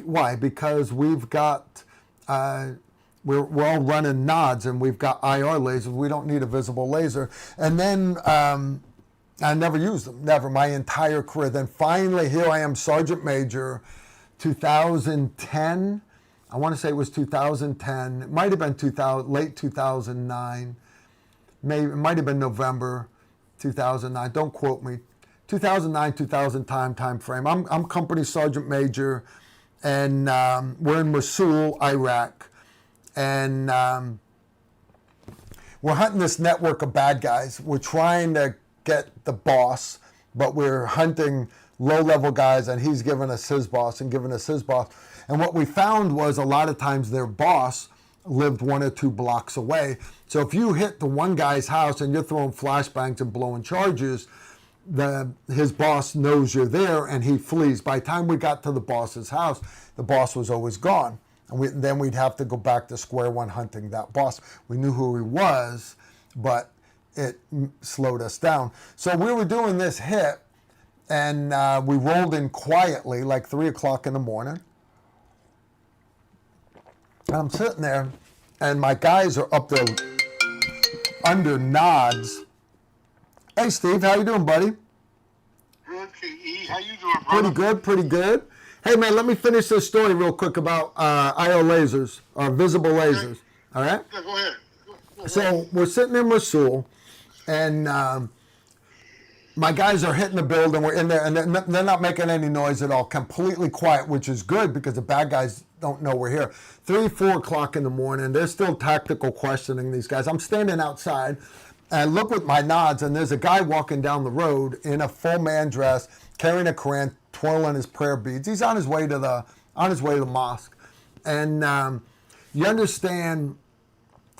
Why? Because we've got, we're all running nods and we've got IR lasers. We don't need a visible laser. And then I never used them, never, my entire career. Then finally, here I am, Sergeant Major, 2010. I want to say it was 2010. It might have been late 2009. Maybe it might have been November 2009. Don't quote me. 2009, 2000 time frame. I'm Company Sergeant Major, and we're in Mosul, Iraq, and we're hunting this network of bad guys. We're trying to get the boss, but we're hunting low-level guys, and he's giving us his boss and giving us his boss. And what we found was a lot of times their boss lived 1 or 2 blocks away. So if you hit the one guy's house and you're throwing flashbangs and blowing charges, his boss knows you're there and he flees. By the time we got to the boss's house, the boss was always gone. And then we'd have to go back to square one hunting that boss. We knew who he was, but it slowed us down. So we were doing this hit, and we rolled in quietly, like 3 o'clock in the morning. And I'm sitting there, and my guys are up there under nods. Hey, Steve, how you doing, buddy? Pretty good, pretty good. Hey, man, let me finish this story real quick about IR lasers, or visible lasers. All right? Yeah, go ahead. Go So we're sitting in Mosul, and my guys are hitting the building. We're in there, and they're not making any noise at all. Completely quiet, which is good because the bad guys don't know we're here. 3, 4 o'clock in the morning. They're still tactical questioning these guys. I'm standing outside, and I look with my nods, and there's a guy walking down the road in a full man dress, carrying a Quran, twirling his prayer beads. He's on his way to the mosque, and you understand.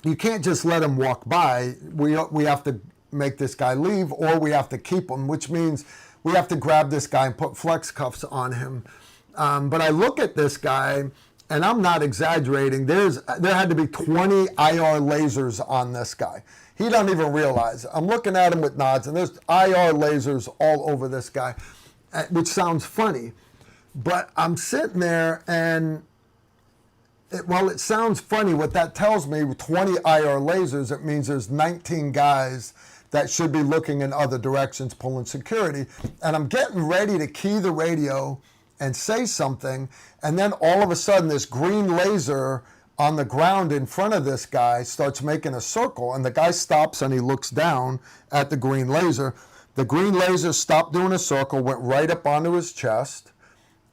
You can't just let him walk by. We have to make this guy leave, or we have to keep him, which means we have to grab this guy and put flex cuffs on him. But I look at this guy, and I'm not exaggerating. There had to be 20 IR lasers on this guy. He doesn't even realize. I'm looking at him with nods, and there's IR lasers all over this guy, which sounds funny. But I'm sitting there, and while it sounds funny, what that tells me, 20 IR lasers, it means there's 19 guys that should be looking in other directions, pulling security. And I'm getting ready to key the radio and say something, and then all of a sudden this green laser on the ground in front of this guy starts making a circle, and the guy stops and he looks down at the green laser. The green laser stopped doing a circle, went right up onto his chest.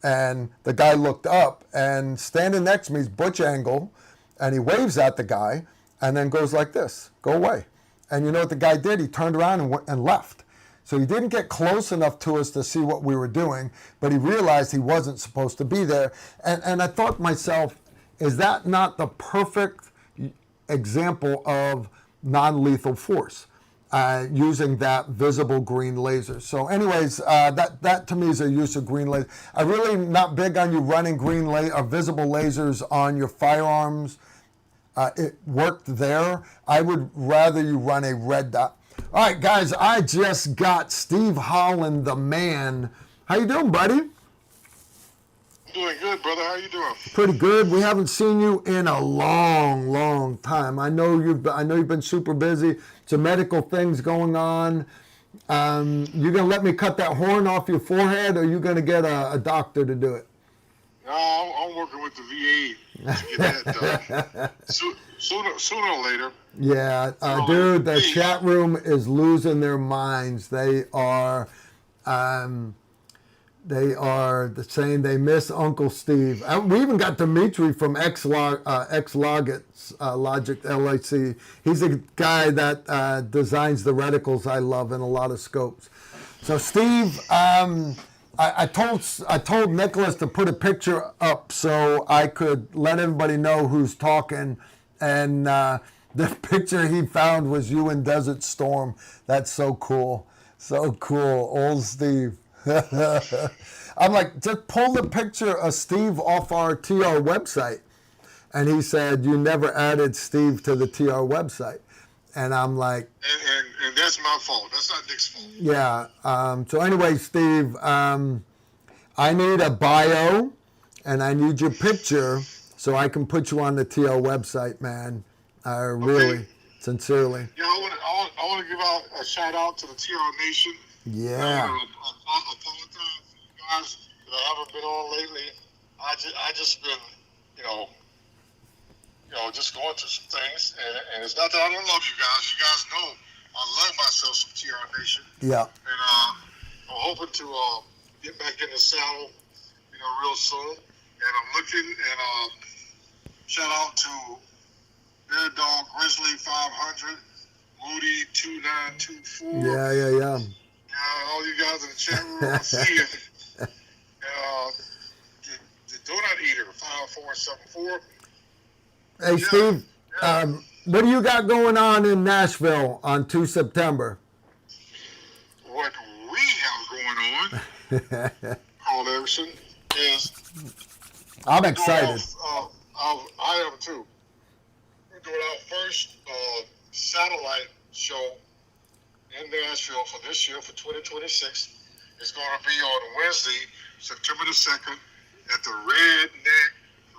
And the guy looked up, and standing next to me is Butch Angle, and he waves at the guy and then goes like this, go away. And you know what the guy did? He turned around and left. So he didn't get close enough to us to see what we were doing, but he realized he wasn't supposed to be there. And I thought to myself, is that not the perfect example of non-lethal force? Using that visible green laser. So anyways, that to me is a use of green laser. I'm really not big on you running visible lasers on your firearms. It worked there. I would rather you run a red dot. All right, guys, I just got Steve Holland, the man. How you doing, buddy? Doing good, brother. How you doing? Pretty good. We haven't seen you in a long, long time. I know you've been super busy. Some medical things going on. You gonna let me cut that horn off your forehead, or you gonna get a doctor to do it? No, I'm working with the VA to get that done. Sooner or later. Yeah, dude, the chat room is losing their minds. They are saying they miss Uncle Steve. We even got Dimitri from Logic LAC. He's a guy that designs the reticles I love in a lot of scopes. So Steve, I told Nicholas to put a picture up so I could let everybody know who's talking, and the picture he found was you in Desert Storm. That's so cool. So cool. Old Steve. I'm like, just pull the picture of Steve off our TR website. And he said, you never added Steve to the TR website. And I'm like... And that's my fault. That's not Nick's fault. Yeah. So anyway, Steve, I need a bio, and I need your picture so I can put you on the TL website, man. Really, sincerely. Yeah, I want to give out a shout out to the TR Nation. Yeah. I apologize to you guys that I haven't been on lately. I just been, just going through some things, and it's not that I don't love you guys. You guys know I love myself some TR Nation. Yeah. And I'm hoping to get back in the saddle, real soon. And I'm looking, and shout out to Bear Dog Grizzly 500, Moody 2924. Yeah. All you guys in the chat room, I see you. The Donut Eater 5474. Hey, Steve, what do you got going on in Nashville on 2 September? What we have going on, Carl Everson, is... I'm excited. I am too. We're doing our first satellite show in Nashville for this year, for 2026. It's going to be on Wednesday, September the 2nd, at the Redneck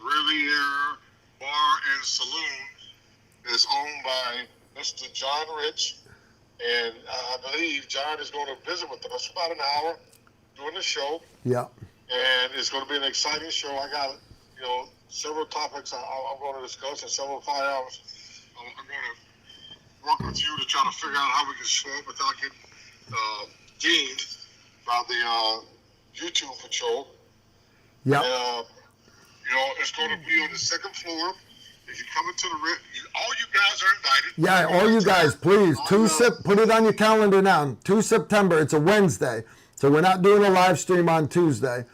Riviera Bar and Saloon. It's owned by Mr. John Rich, and I believe John is going to visit with us for about an hour, doing the show. Yeah. And it's going to be an exciting show. I got, several topics I'm going to discuss and several firearms. I'm going to work with you to try to figure out how we can show up without getting deemed by the YouTube patrol. Yeah. It's going to be on the second floor. If you come into the all you guys are invited. Yeah, all you guys, please. Put it on your calendar now. 2 September. It's a Wednesday, so we're not doing a live stream on Tuesday.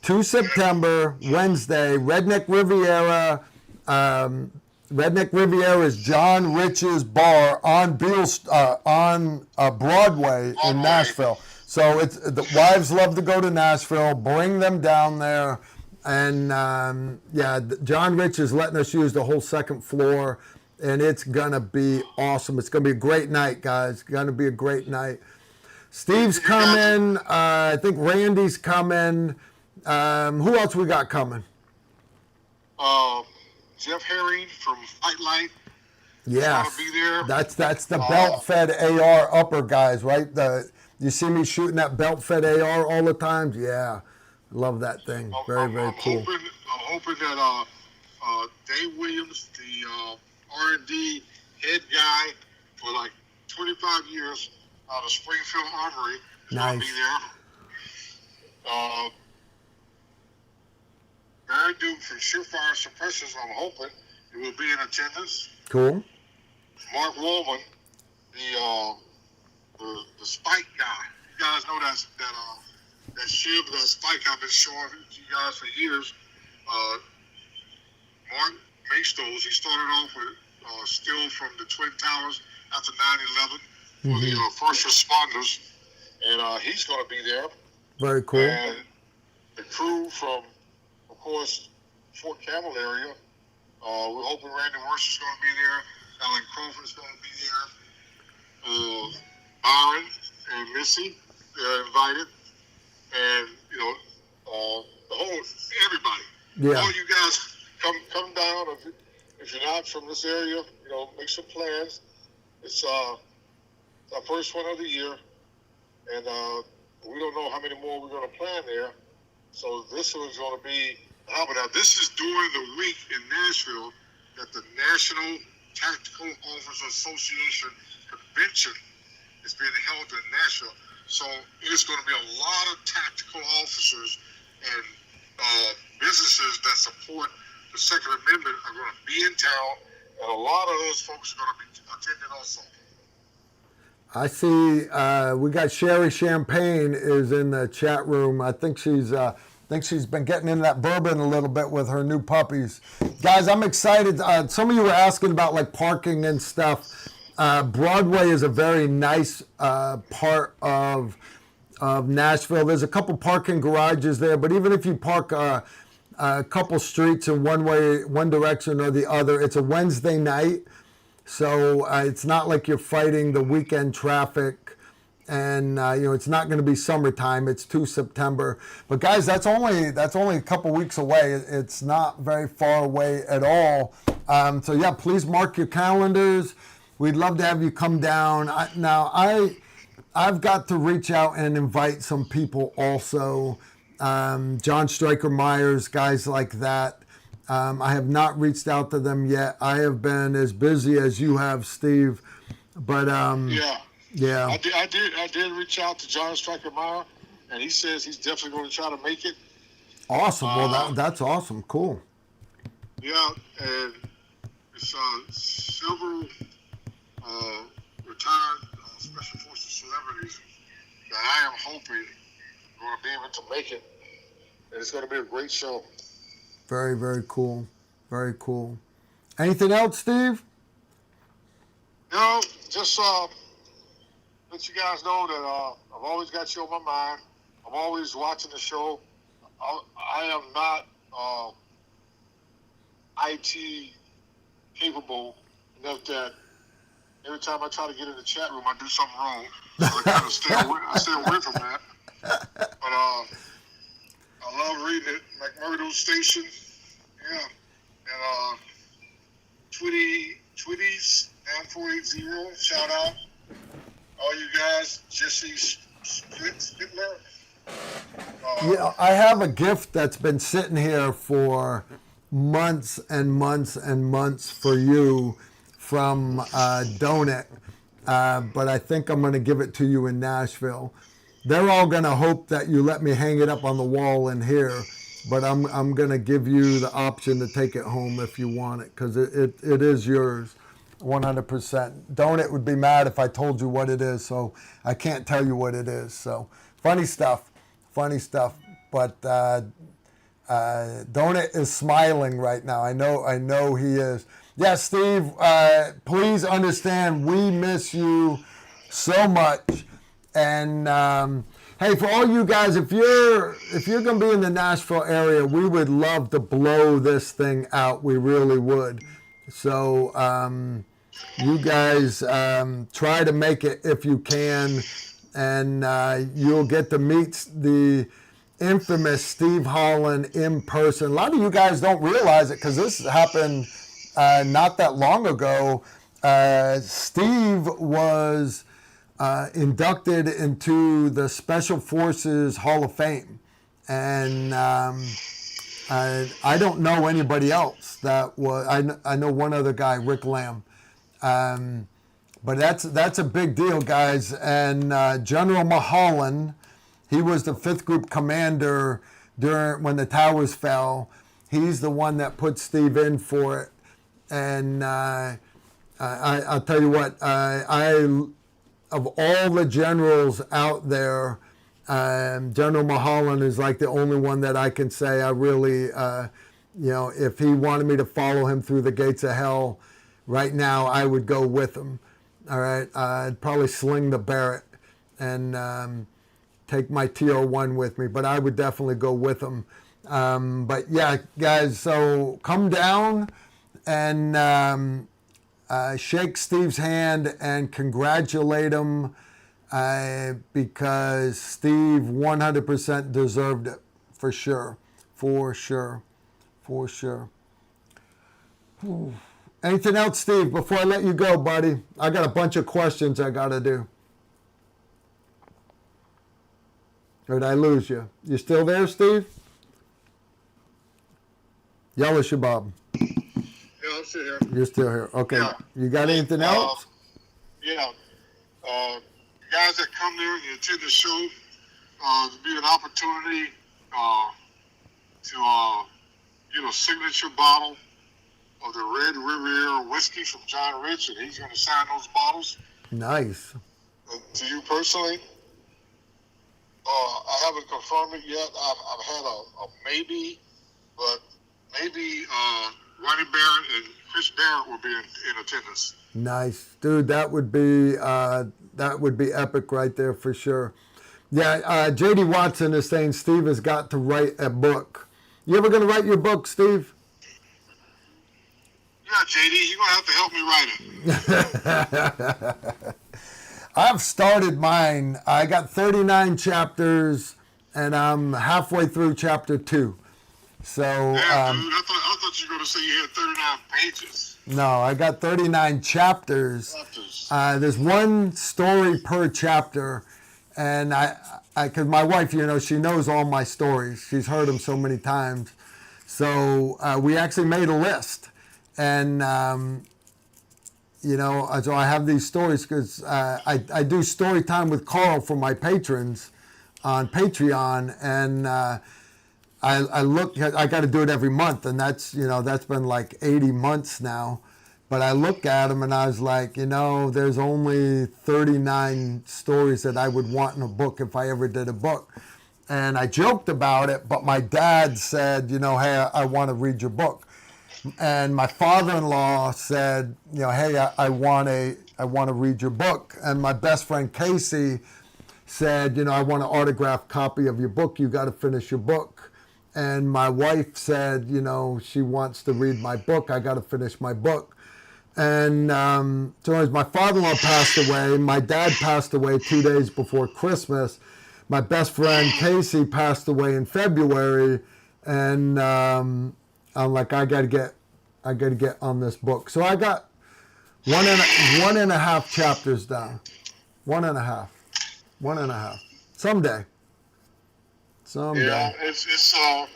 2 September, Wednesday, Redneck Riviera. Redneck Riviera is John Rich's bar on Broadway in Nashville. So the wives love to go to Nashville. Bring them down there. And John Rich is letting us use the whole second floor, and it's gonna be awesome. It's gonna be a great night, guys. It's gonna be a great night. Steve's coming. I think Randy's coming. Who else we got coming? Jeff Herring from Fight Light. Yes, be there. That's the belt-fed AR upper guys, right? You see me shooting that belt-fed AR all the time? Yeah, love that thing. Very cool. I'm hoping that Dave Williams, the R&D head guy for like 25 years out of Springfield Armory, is going to be there. Barry Duke from Surefire Suppressors, I'm hoping he will be in attendance. Cool. Mark Woolman, the spike guy. You guys know that shiv, that spike I've been showing you guys for years. Mark makes those. He started off with steel from the Twin Towers after 9/11 for the first responders, and he's going to be there. Very cool. And the crew from, of course, Fort Campbell area. We're hoping Randy Worst is going to be there. Alan Crawford is going to be there. Byron and Missy, they're invited. And, the whole, everybody. Yeah. All you guys come down. If you're not from this area, make some plans. It's our first one of the year. And we don't know how many more we're going to plan there. So this one's going to be, now this is during the week in Nashville that the National Tactical Officers Association Convention is being held in Nashville. So it's going to be a lot of tactical officers and businesses that support the Second Amendment are going to be in town, and a lot of those folks are going to be attending also. I see we got Sherry Champagne is in the chat room. I think she's been getting into that bourbon a little bit with her new puppies. Guys, I'm excited. Some of you were asking about like parking and stuff. Broadway is a very nice part of Nashville. There's a couple parking garages there, but even if you park a couple streets in one direction or the other, it's a Wednesday night. So it's not like you're fighting the weekend traffic, and it's not going to be summertime. It's 2 September. But guys, that's only a couple weeks away. It's not very far away at all. So yeah, please mark your calendars. We'd love to have you come down. I've got to reach out and invite some people also. John Stryker Myers, guys like that. I have not reached out to them yet. I have been as busy as you have, Steve. But yeah. I did reach out to John Stryker Meyer, and he says he's definitely going to try to make it. Awesome. Well, that's awesome. Cool. Yeah, and it's several retired Special Forces celebrities that I am hoping going to be able to make it. And it's going to be a great show. Very, very cool. Very cool. Anything else, Steve? No, just let you guys know that I've always got you on my mind. I'm always watching the show. I am not IT capable enough that every time I try to get in the chat room, I do something wrong. So I kind of stay away from that. But I love reading it. McMurdo Station. Yeah. And Twitties 9480. Shout out. All you guys. Jesse Spittler. You know, I have a gift that's been sitting here for months and months and months for you from Donut, but I think I'm going to give it to you in Nashville. They're all going to hope that you let me hang it up on the wall in here, but I'm going to give you the option to take it home if you want it, because it is yours 100%. Donut would be mad if I told you what it is, so I can't tell you what it is. So funny stuff. But Donut is smiling right now. I know he is. Yeah, Steve, please understand we miss you so much. And hey, for all you guys, if you're gonna be in the Nashville area, we would love to blow this thing out. We really would. So you guys try to make it if you can, and you'll get to meet the infamous Steve Holland in person. A lot of you guys don't realize it because this happened not that long ago. Steve was inducted into the Special Forces Hall of Fame, and I don't know anybody else that was. I know one other guy, Rick Lamb, but that's a big deal, guys. And General Holland, he was the 5th Group commander when the towers fell. He's the one that put Steve in for it. And I'll tell you what, of all the generals out there, General Holland is like the only one that I can say I really, if he wanted me to follow him through the gates of hell right now, I would go with him. All right, I'd probably sling the Barrett and take my TR1 with me, but I would definitely go with him. But yeah, guys, so come down and shake Steve's hand and congratulate him because Steve 100% deserved it, for sure. Whew. Anything else, Steve, before I let you go, buddy? I got a bunch of questions I got to do. Or did I lose you? You still there, Steve? Yellow Shabab. Yeah, I'm still here. You're still here. Okay. Yeah. You got anything else? Yeah. Guys that come there and attend the show, there'll be an opportunity to get a signature bottle of the Red Riviera whiskey from John Rich, and he's going to sign those bottles. Nice. To you personally. I haven't confirmed it yet. I've had a maybe, but maybe Ronnie Barrett and Chris Barrett will be in attendance. Nice, dude. That would be epic right there for sure. Yeah, J.D. Watson is saying Steve has got to write a book. You ever gonna write your book, Steve? Yeah, J.D., you're gonna have to help me write it. I've started mine. I got 39 chapters, and I'm halfway through chapter 2. So, dude, I thought you were going to say you had 39 pages. No, I got 39 chapters. There's one story per chapter, and because my wife, she knows all my stories. She's heard them so many times. So we actually made a list, and so I have these stories because I do story time with Carl for my patrons on Patreon, and I got to do it every month, and that's been like 80 months now. But I look at them and I was like, there's only 39 stories that I would want in a book if I ever did a book. And I joked about it, but my dad said, hey, I want to read your book. And my father-in-law said, hey, I want to read your book. And my best friend Casey said, I want an autographed copy of your book. You got to finish your book. And my wife said, she wants to read my book. I got to finish my book. And so as my father-in-law passed away, my dad passed away 2 days before Christmas. My best friend Casey passed away in February, and I'm like, I gotta get on this book. So I got one and a half chapters done. One and a half. Someday. Someday. Yeah, it's I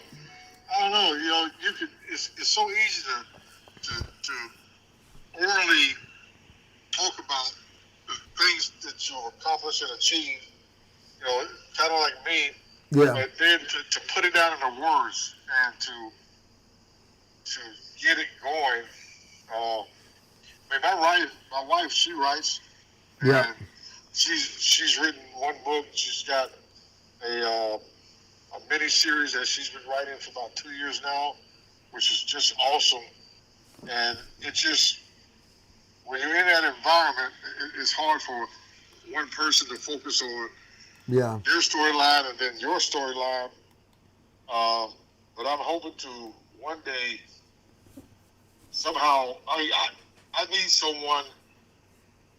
don't know. You know, you could. It's so easy to orally talk about the things that you accomplish and achieve. You know, kind of like me. Yeah. But then to put it down in the words and to get it going. I mean, my wife, she writes. Yeah. And she's written one book. She's got a mini series that she's been writing for about 2 years now, which is just awesome. And it just, when you're in that environment, it's hard for one person to focus on Yeah. their storyline and then your storyline. But I'm hoping to one day somehow, I need someone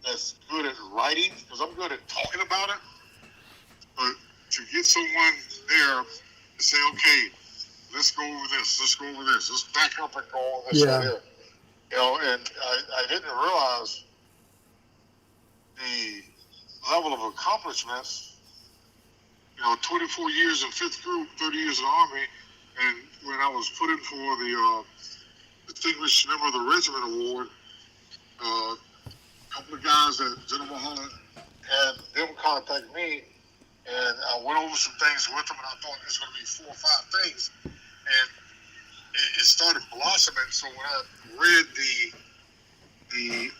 that's good at writing, because I'm good at talking about it. But to get someone there and say, okay, let's go over this, let's back up and go over this right here. You know, and I didn't realize the level of accomplishments. You know, 24 years in 5th Group, 30 years in the Army, and when I was put in for the Distinguished Member of the Regiment Award, a couple of guys at General Holland had them contact me, and I went over some things with them, and I thought it was going to be 4 or 5 things, and it started blossoming. So when I read the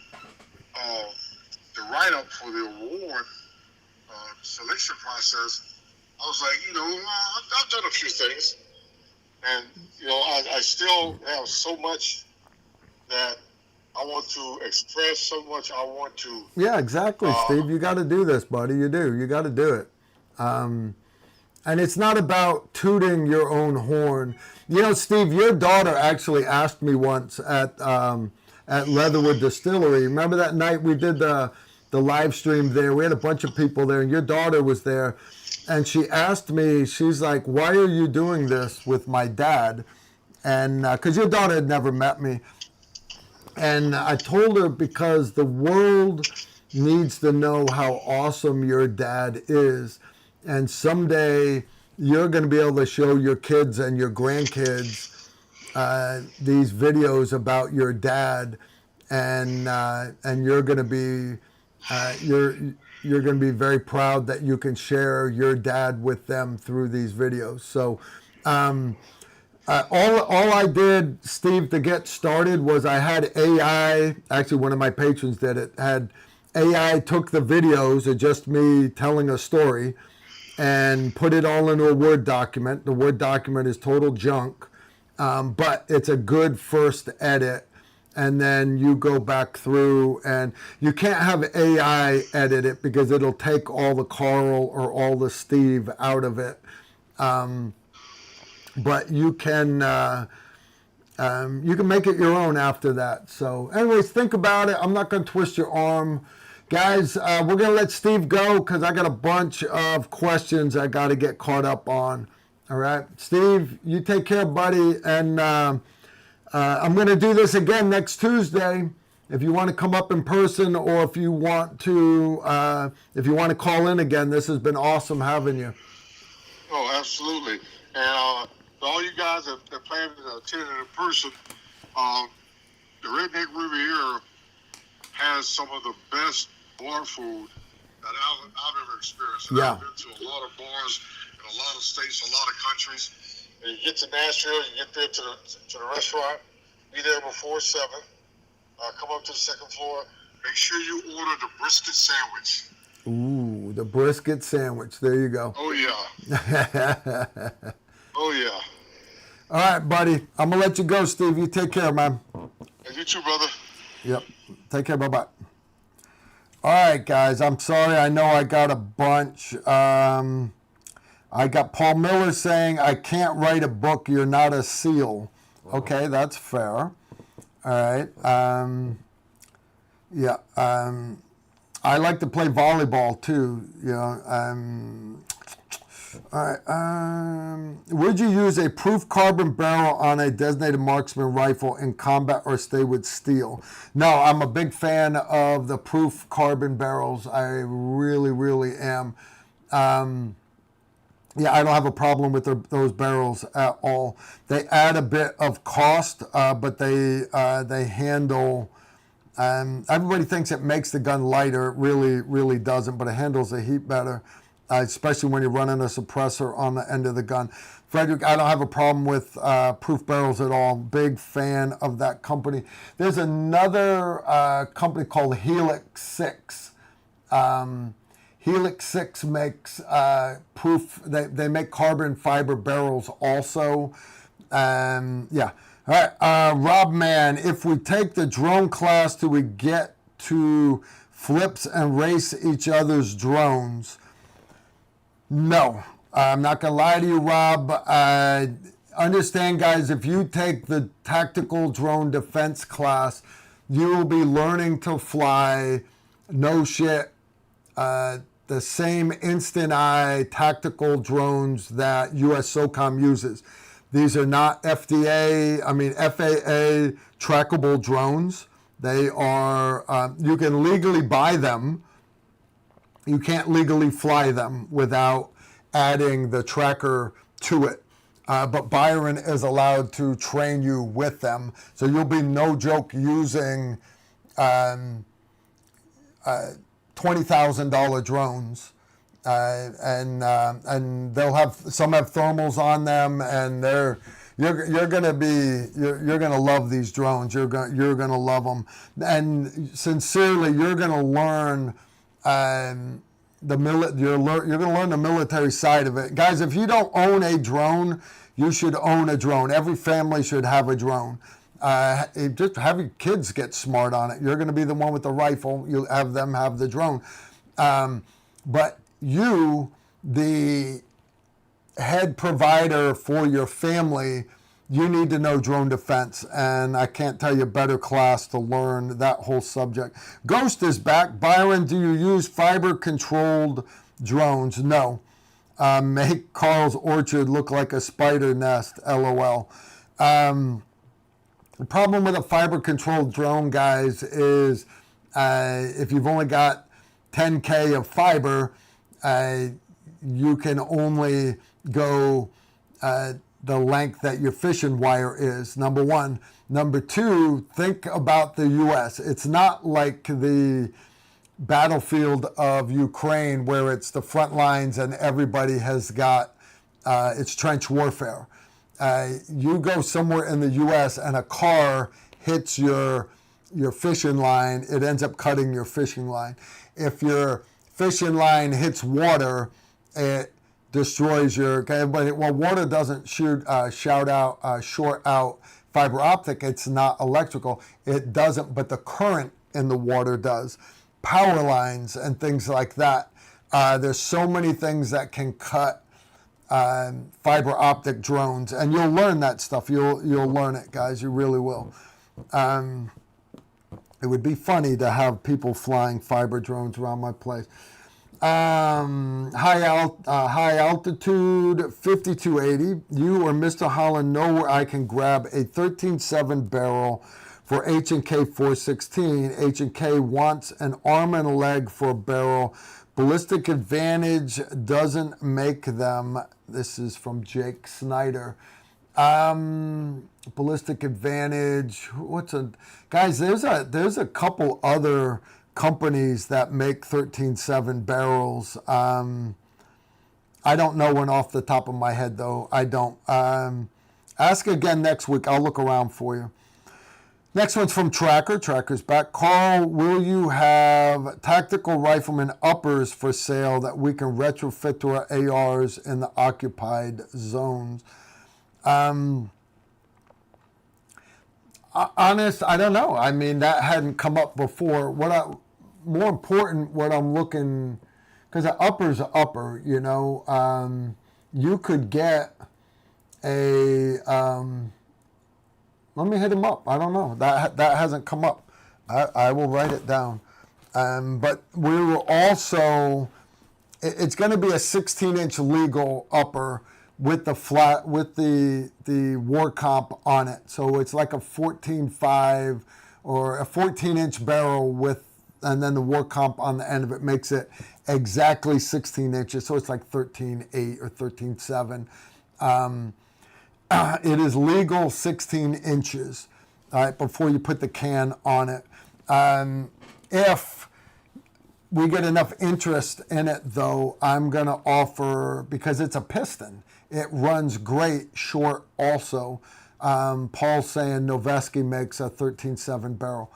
write-up for the award selection process, I was like, you know, I've done a few things, and you know, I still have so much that I want to express, so much I want to. Yeah, exactly, Steve. You got to do this, buddy. You do. You got to do it. And it's not about tooting your own horn. You know, Steve, your daughter actually asked me once at Leatherwood Distillery. Remember that night we did the live stream there? We had a bunch of people there, and your daughter was there. And she asked me, she's like, why are you doing this with my dad? And because your daughter had never met me. And I told her because the world needs to know how awesome your dad is. And someday you're going to be able to show your kids and your grandkids these videos about your dad, and you're going to be you're going to be very proud that you can share your dad with them through these videos. So all I did, Steve, to get started was I had AI, actually one of my patrons did it, had AI took the videos of just me telling a story and put it all into a Word document. The Word document is total junk, but it's a good first edit. And then you go back through, and you can't have AI edit it because it'll take all the Carl or all the Steve out of it. But you can make it your own after that. So anyways, think about it. I'm not going to twist your arm. Guys, we're going to let Steve go because I got a bunch of questions I got to get caught up on. All right, Steve, you take care, buddy. And I'm going to do this again next Tuesday. If you want to come up in person, or if you want to call in again, this has been awesome having you. Oh, absolutely. And all you guys that plan to attend in person, the Redneck Riviera has some of the best bar food that I've ever experienced. And Yeah. I've been to a lot of bars in a lot of states, a lot of countries. And you get to Nashville, you get there to the restaurant, be there before 7. Come up to the 2nd floor. Make sure you order the brisket sandwich. Ooh, the brisket sandwich. There you go. Oh, yeah. Oh, yeah. All right, buddy. I'm going to let you go, Steve. You take care, man. And you too, brother. Yep. Take care. Bye-bye. All right, guys. I'm sorry. I know I got a bunch. I got Paul Miller saying, I can't write a book. You're not a SEAL. Okay, that's fair. All right. Yeah. I like to play volleyball, too. You know. All right. Would you use a proof carbon barrel on a designated marksman rifle in combat or stay with steel? No, I'm a big fan of the proof carbon barrels. I really, really am. Yeah, I don't have a problem with those barrels at all. They add a bit of cost, but they handle. Everybody thinks it makes the gun lighter. It really doesn't, but it handles the heat better, especially when you're running a suppressor on the end of the gun. Frederick, I don't have a problem with proof barrels at all. Big fan of that company. There's another company called Helix 6. Helix 6 makes proof. They make carbon fiber barrels also. Yeah. All right, Rob Man, if we take the drone class, do we get to flips and race each other's drones? No, I'm not going to lie to you, Rob. Understand, guys, if you take the tactical drone defense class, you will be learning to fly, no shit, the same instant eye tactical drones that US SOCOM uses. These are not FAA trackable drones. They are, you can legally buy them. You can't legally fly them without adding the tracker to it. But Byron is allowed to train you with them. So you'll be, no joke, using $20,000 drones. And they'll have, some have thermals on them, and you're gonna love these drones. You're gonna love them, and sincerely, you're gonna learn you're gonna learn the military side of it, guys. If you don't own a drone, you should own a drone. Every family should have a drone. Just have your kids get smart on it. You're gonna be the one with the rifle. You have them have the drone, but you, the head provider for your family, you need to know drone defense, and I can't tell you a better class to learn that whole subject. Ghost is back. Byron, do you use fiber-controlled drones? No. Make Carl's orchard look like a spider nest, LOL. The problem with a fiber-controlled drone, guys, is if you've only got 10K of fiber, you can only go the length that your fishing wire is, number one. Number two, think about the U.S. It's not like the battlefield of Ukraine where it's the front lines and everybody has got, it's trench warfare. You go somewhere in the U.S. and a car hits your fishing line, it ends up cutting your fishing line. If your fishing line hits water, it destroys your. Well, water doesn't short out fiber optic. It's not electrical. It doesn't, but the current in the water does. Power lines and things like that. There's so many things that can cut fiber optic drones, and you'll learn that stuff. You'll learn it, guys. You really will. It would be funny to have people flying fiber drones around my place. High altitude 5280. You or Mr. Holland know where I can grab a 13.7 barrel for H&K 416. H&K wants an arm and a leg for a barrel. Ballistic Advantage doesn't make them. This is from Jake Snyder. Ballistic Advantage. Guys? There's a couple other companies that make 13.7 barrels. I don't know one off the top of my head, though. I don't. Ask again next week. I'll look around for you. Next one's from Tracker. Tracker's back. Carl, will you have tactical rifleman uppers for sale that we can retrofit to our ARs in the occupied zones? Honest, I don't know. I mean, that hadn't come up before. More important, what I'm looking, because an upper's an upper, you know. You could get a, let me hit him up. I don't know. That hasn't come up. I will write it down. But we were also, it's going to be a 16-inch legal upper with the flat, with the war comp on it. So it's like a 14.5 or a 14-inch barrel with and then the war comp on the end of it makes it exactly 16 inches. So it's like 13.8 or 13.7. It is legal 16 inches, all right, before you put the can on it. If we get enough interest in it, though, I'm going to offer, because it's a piston, it runs great short also. Paul's saying Noveski makes a 13.7 barrel.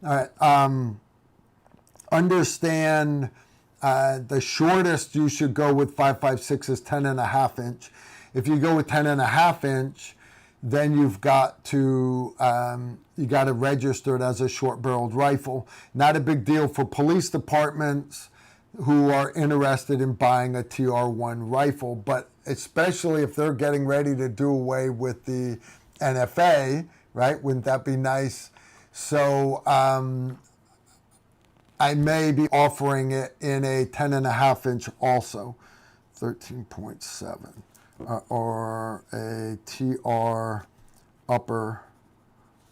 All right. Understand the shortest you should go with 5.56 is 10.5 inch. If you go with 10.5 inch, then you've got to register it as a short-barreled rifle. Not a big deal for police departments who are interested in buying a TR1 rifle, but especially if they're getting ready to do away with the NFA, right? Wouldn't that be nice? So I may be offering it in a 10.5 inch also, 13.7. Or a TR upper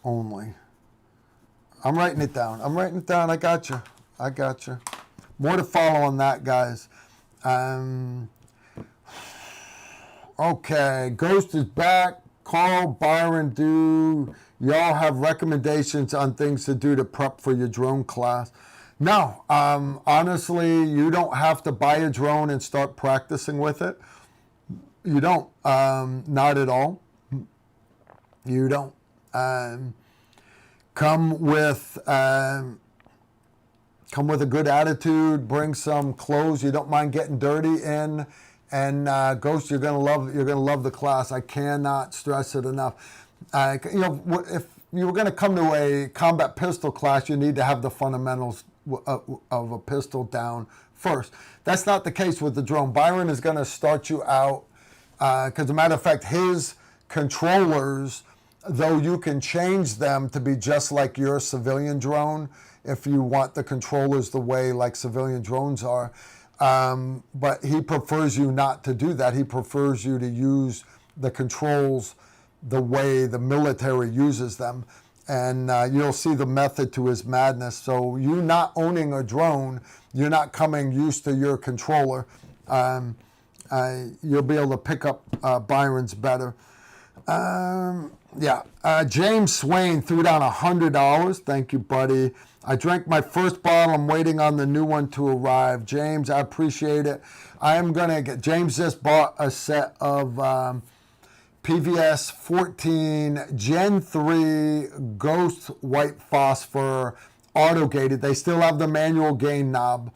only. I'm writing it down. I got you. More to follow on that, guys. Okay, Ghost is back. Carl, Byron, do y'all have recommendations on things to do to prep for your drone class? No, honestly, you don't have to buy a drone and start practicing with it. You don't, not at all. You don't. Come with a good attitude. Bring some clothes you don't mind getting dirty in, and Ghost, you're gonna love the class. I cannot stress it enough. If you were gonna come to a combat pistol class, you need to have the fundamentals of a pistol down first. That's not the case with the drone. Byron is gonna start you out. Because as a matter of fact, his controllers, though you can change them to be just like your civilian drone if you want the controllers the way like civilian drones are, but he prefers you not to do that. He prefers you to use the controls the way the military uses them. And you'll see the method to his madness. So you not owning a drone, you're not coming used to your controller. You'll be able to pick up Byron's better. James Swain threw down $100. Thank you, buddy. I drank my first bottle. I'm waiting on the new one to arrive. James, I appreciate it. I am going to get... James just bought a set of PVS 14 Gen 3 Ghost White Phosphor auto-gated. They still have the manual gain knob.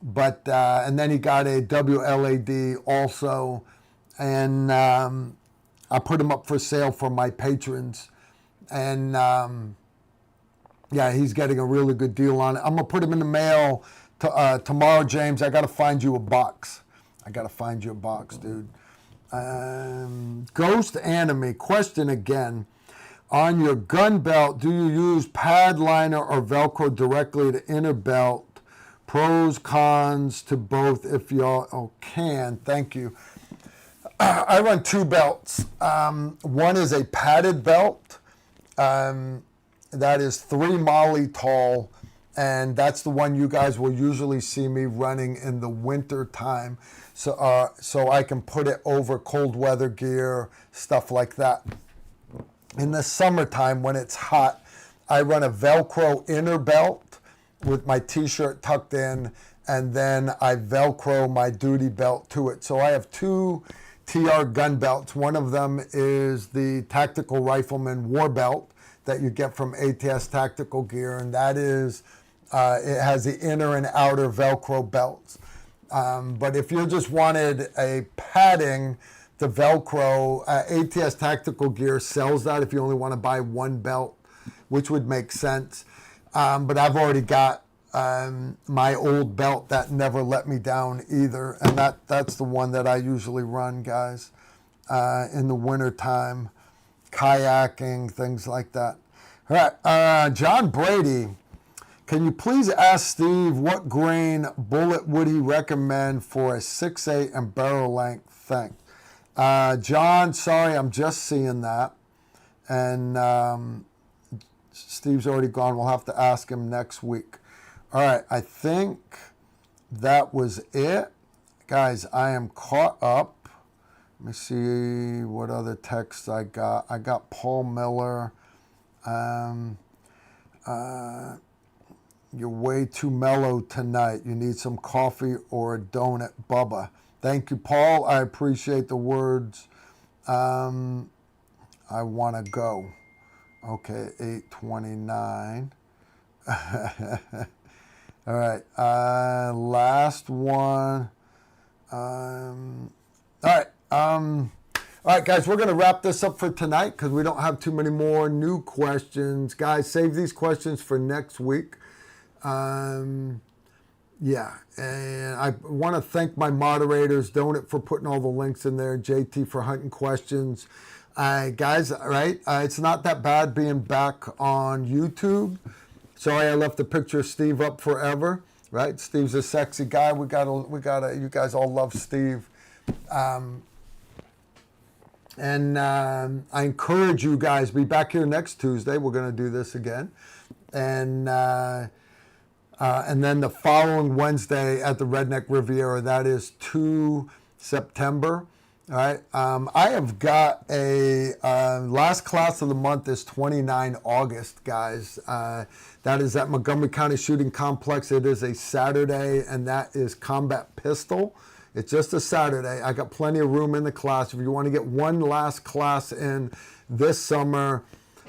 But and then he got a WLAD also, and I put him up for sale for my patrons, and he's getting a really good deal on it. I'm gonna put him in the mail tomorrow, James. I gotta find you a box. Dude. Ghost Enemy question again. On your gun belt, do you use pad liner or Velcro directly to inner belt? Pros, cons to both if y'all can. Thank you. I run two belts. One is a padded belt that is 3 molly tall, and that's the one you guys will usually see me running in the winter time. So I can put it over cold weather gear, stuff like that. In the summertime when it's hot, I run a Velcro inner belt with my t-shirt tucked in, and then I Velcro my duty belt to it. So I have 2 TR gun belts. One of them is the Tactical Rifleman War Belt that you get from ATS Tactical Gear, and that is, it has the inner and outer Velcro belts. But if you just wanted a padding, the Velcro, ATS Tactical Gear sells that if you only want to buy one belt, which would make sense. But I've already got my old belt that never let me down either. And that's the one that I usually run, guys, in the wintertime, kayaking, things like that. All right, John Brady, can you please ask Steve what grain bullet would he recommend for a 6.8 and barrel length? Thanks. John, sorry, I'm just seeing that. And Steve's already gone. We'll have to ask him next week. All right, I think that was it. Guys, I am caught up. Let me see what other texts I got. I got Paul Miller. You're way too mellow tonight. You need some coffee or a donut, Bubba. Thank you, Paul. I appreciate the words. I want to go. Okay, 8:29. All right, last one. All right, guys, we're going to wrap this up for tonight because we don't have too many more new questions. Guys, save these questions for next week. Yeah, and I want to thank my moderators, Donut for putting all the links in there, JT for hunting questions. Guys, right, it's not that bad being back on YouTube. Sorry I left the picture of Steve up forever, right? Steve's a sexy guy. We gotta. You guys all love Steve. I encourage you guys, be back here next Tuesday. We're going to do this again. And then the following Wednesday at the Redneck Riviera, that is 2 September. All right. I have got a last class of the month is 29 August, guys. That is at Montgomery County Shooting Complex. It is a Saturday, and that is combat pistol. It's just a Saturday. I got plenty of room in the class. If you want to get one last class in this summer,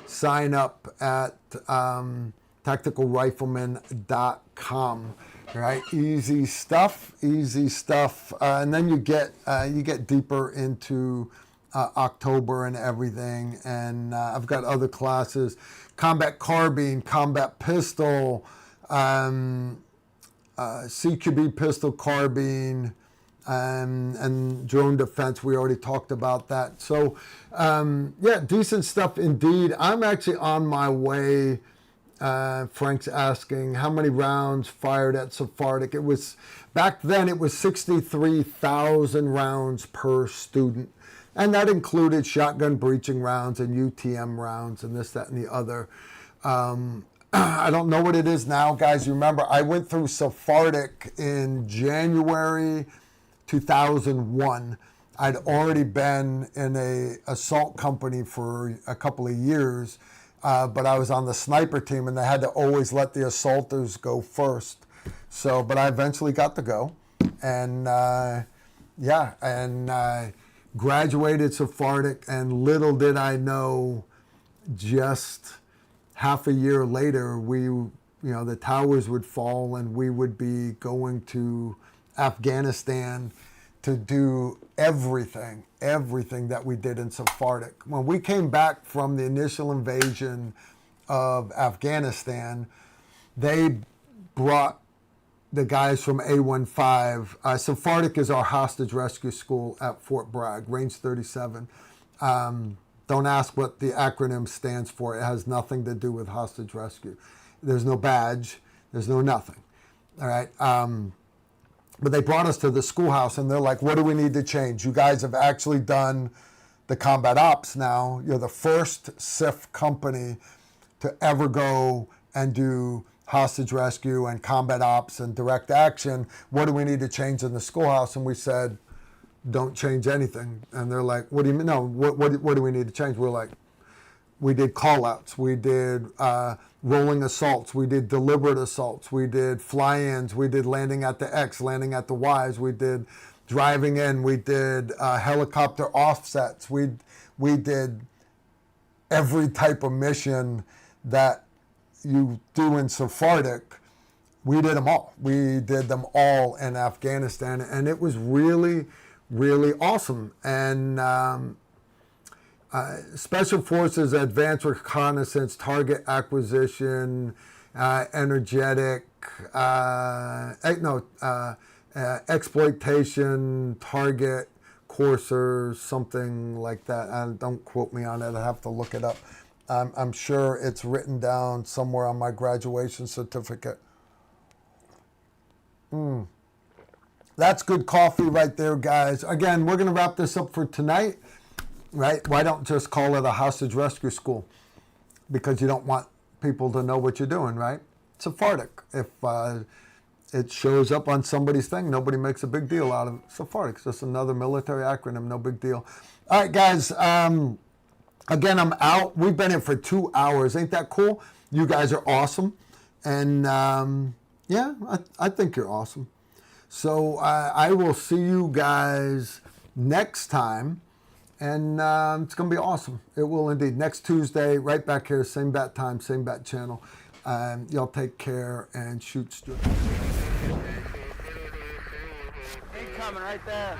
sign up at tacticalrifleman.com. Right, easy stuff, and then you get deeper into October and everything. And I've got other classes: combat carbine, combat pistol, CQB pistol carbine. And drone defense, we already talked about that. So, yeah, decent stuff indeed. I'm actually on my way. Frank's asking, how many rounds fired at Sephardic? It was, back then, it was 63,000 rounds per student. And that included shotgun breaching rounds and UTM rounds and this, that, and the other. I don't know what it is now, guys. You remember, I went through Sephardic in January 2001. I'd already been in a assault company for a couple of years, but I was on the sniper team, and they had to always let the assaulters go first. So, but I eventually got to go, and graduated Sephardic, and little did I know, just half a year later, the towers would fall, and we would be going to Afghanistan to do everything that we did in Sephardic. When we came back from the initial invasion of Afghanistan, they brought the guys from A15. Sephardic is our hostage rescue school at Fort Bragg, Range 37. Don't ask what the acronym stands for. It has nothing to do with hostage rescue. There's no badge. There's no nothing. All right. But they brought us to the schoolhouse, and they're like, what do we need to change? You guys have actually done the combat ops now. You're the first SIF company to ever go and do hostage rescue and combat ops and direct action. What do we need to change in the schoolhouse? And we said, don't change anything. And they're like, what do you mean? No, what do we need to change? We're like, we did call-outs. We did rolling assaults. We did deliberate assaults. We did fly-ins. We did landing at the X, landing at the Ys. We did driving in. We did helicopter offsets. We did every type of mission that you do in Sephardic. We did them all. We did them all in Afghanistan, and it was really, really awesome. And Special Forces, Advanced Reconnaissance, Target Acquisition, Energetic, Exploitation, Target, Courser, something like that. Don't quote me on it. I have to look it up. I'm sure it's written down somewhere on my graduation certificate. That's good coffee right there, guys. Again, we're going to wrap this up for tonight. Right? Why don't just call it a hostage rescue school? Because you don't want people to know what you're doing, right? Sephardic. If it shows up on somebody's thing, nobody makes a big deal out of it. Sephardic. It's just another military acronym, no big deal. All right, guys. Again, I'm out. We've been here for 2 hours. Ain't that cool? You guys are awesome. And yeah, I think you're awesome. So I will see you guys next time. And it's going to be awesome. It will indeed. Next Tuesday, right back here, same bat time, same bat channel. Y'all take care and shoot straight. Incoming right there.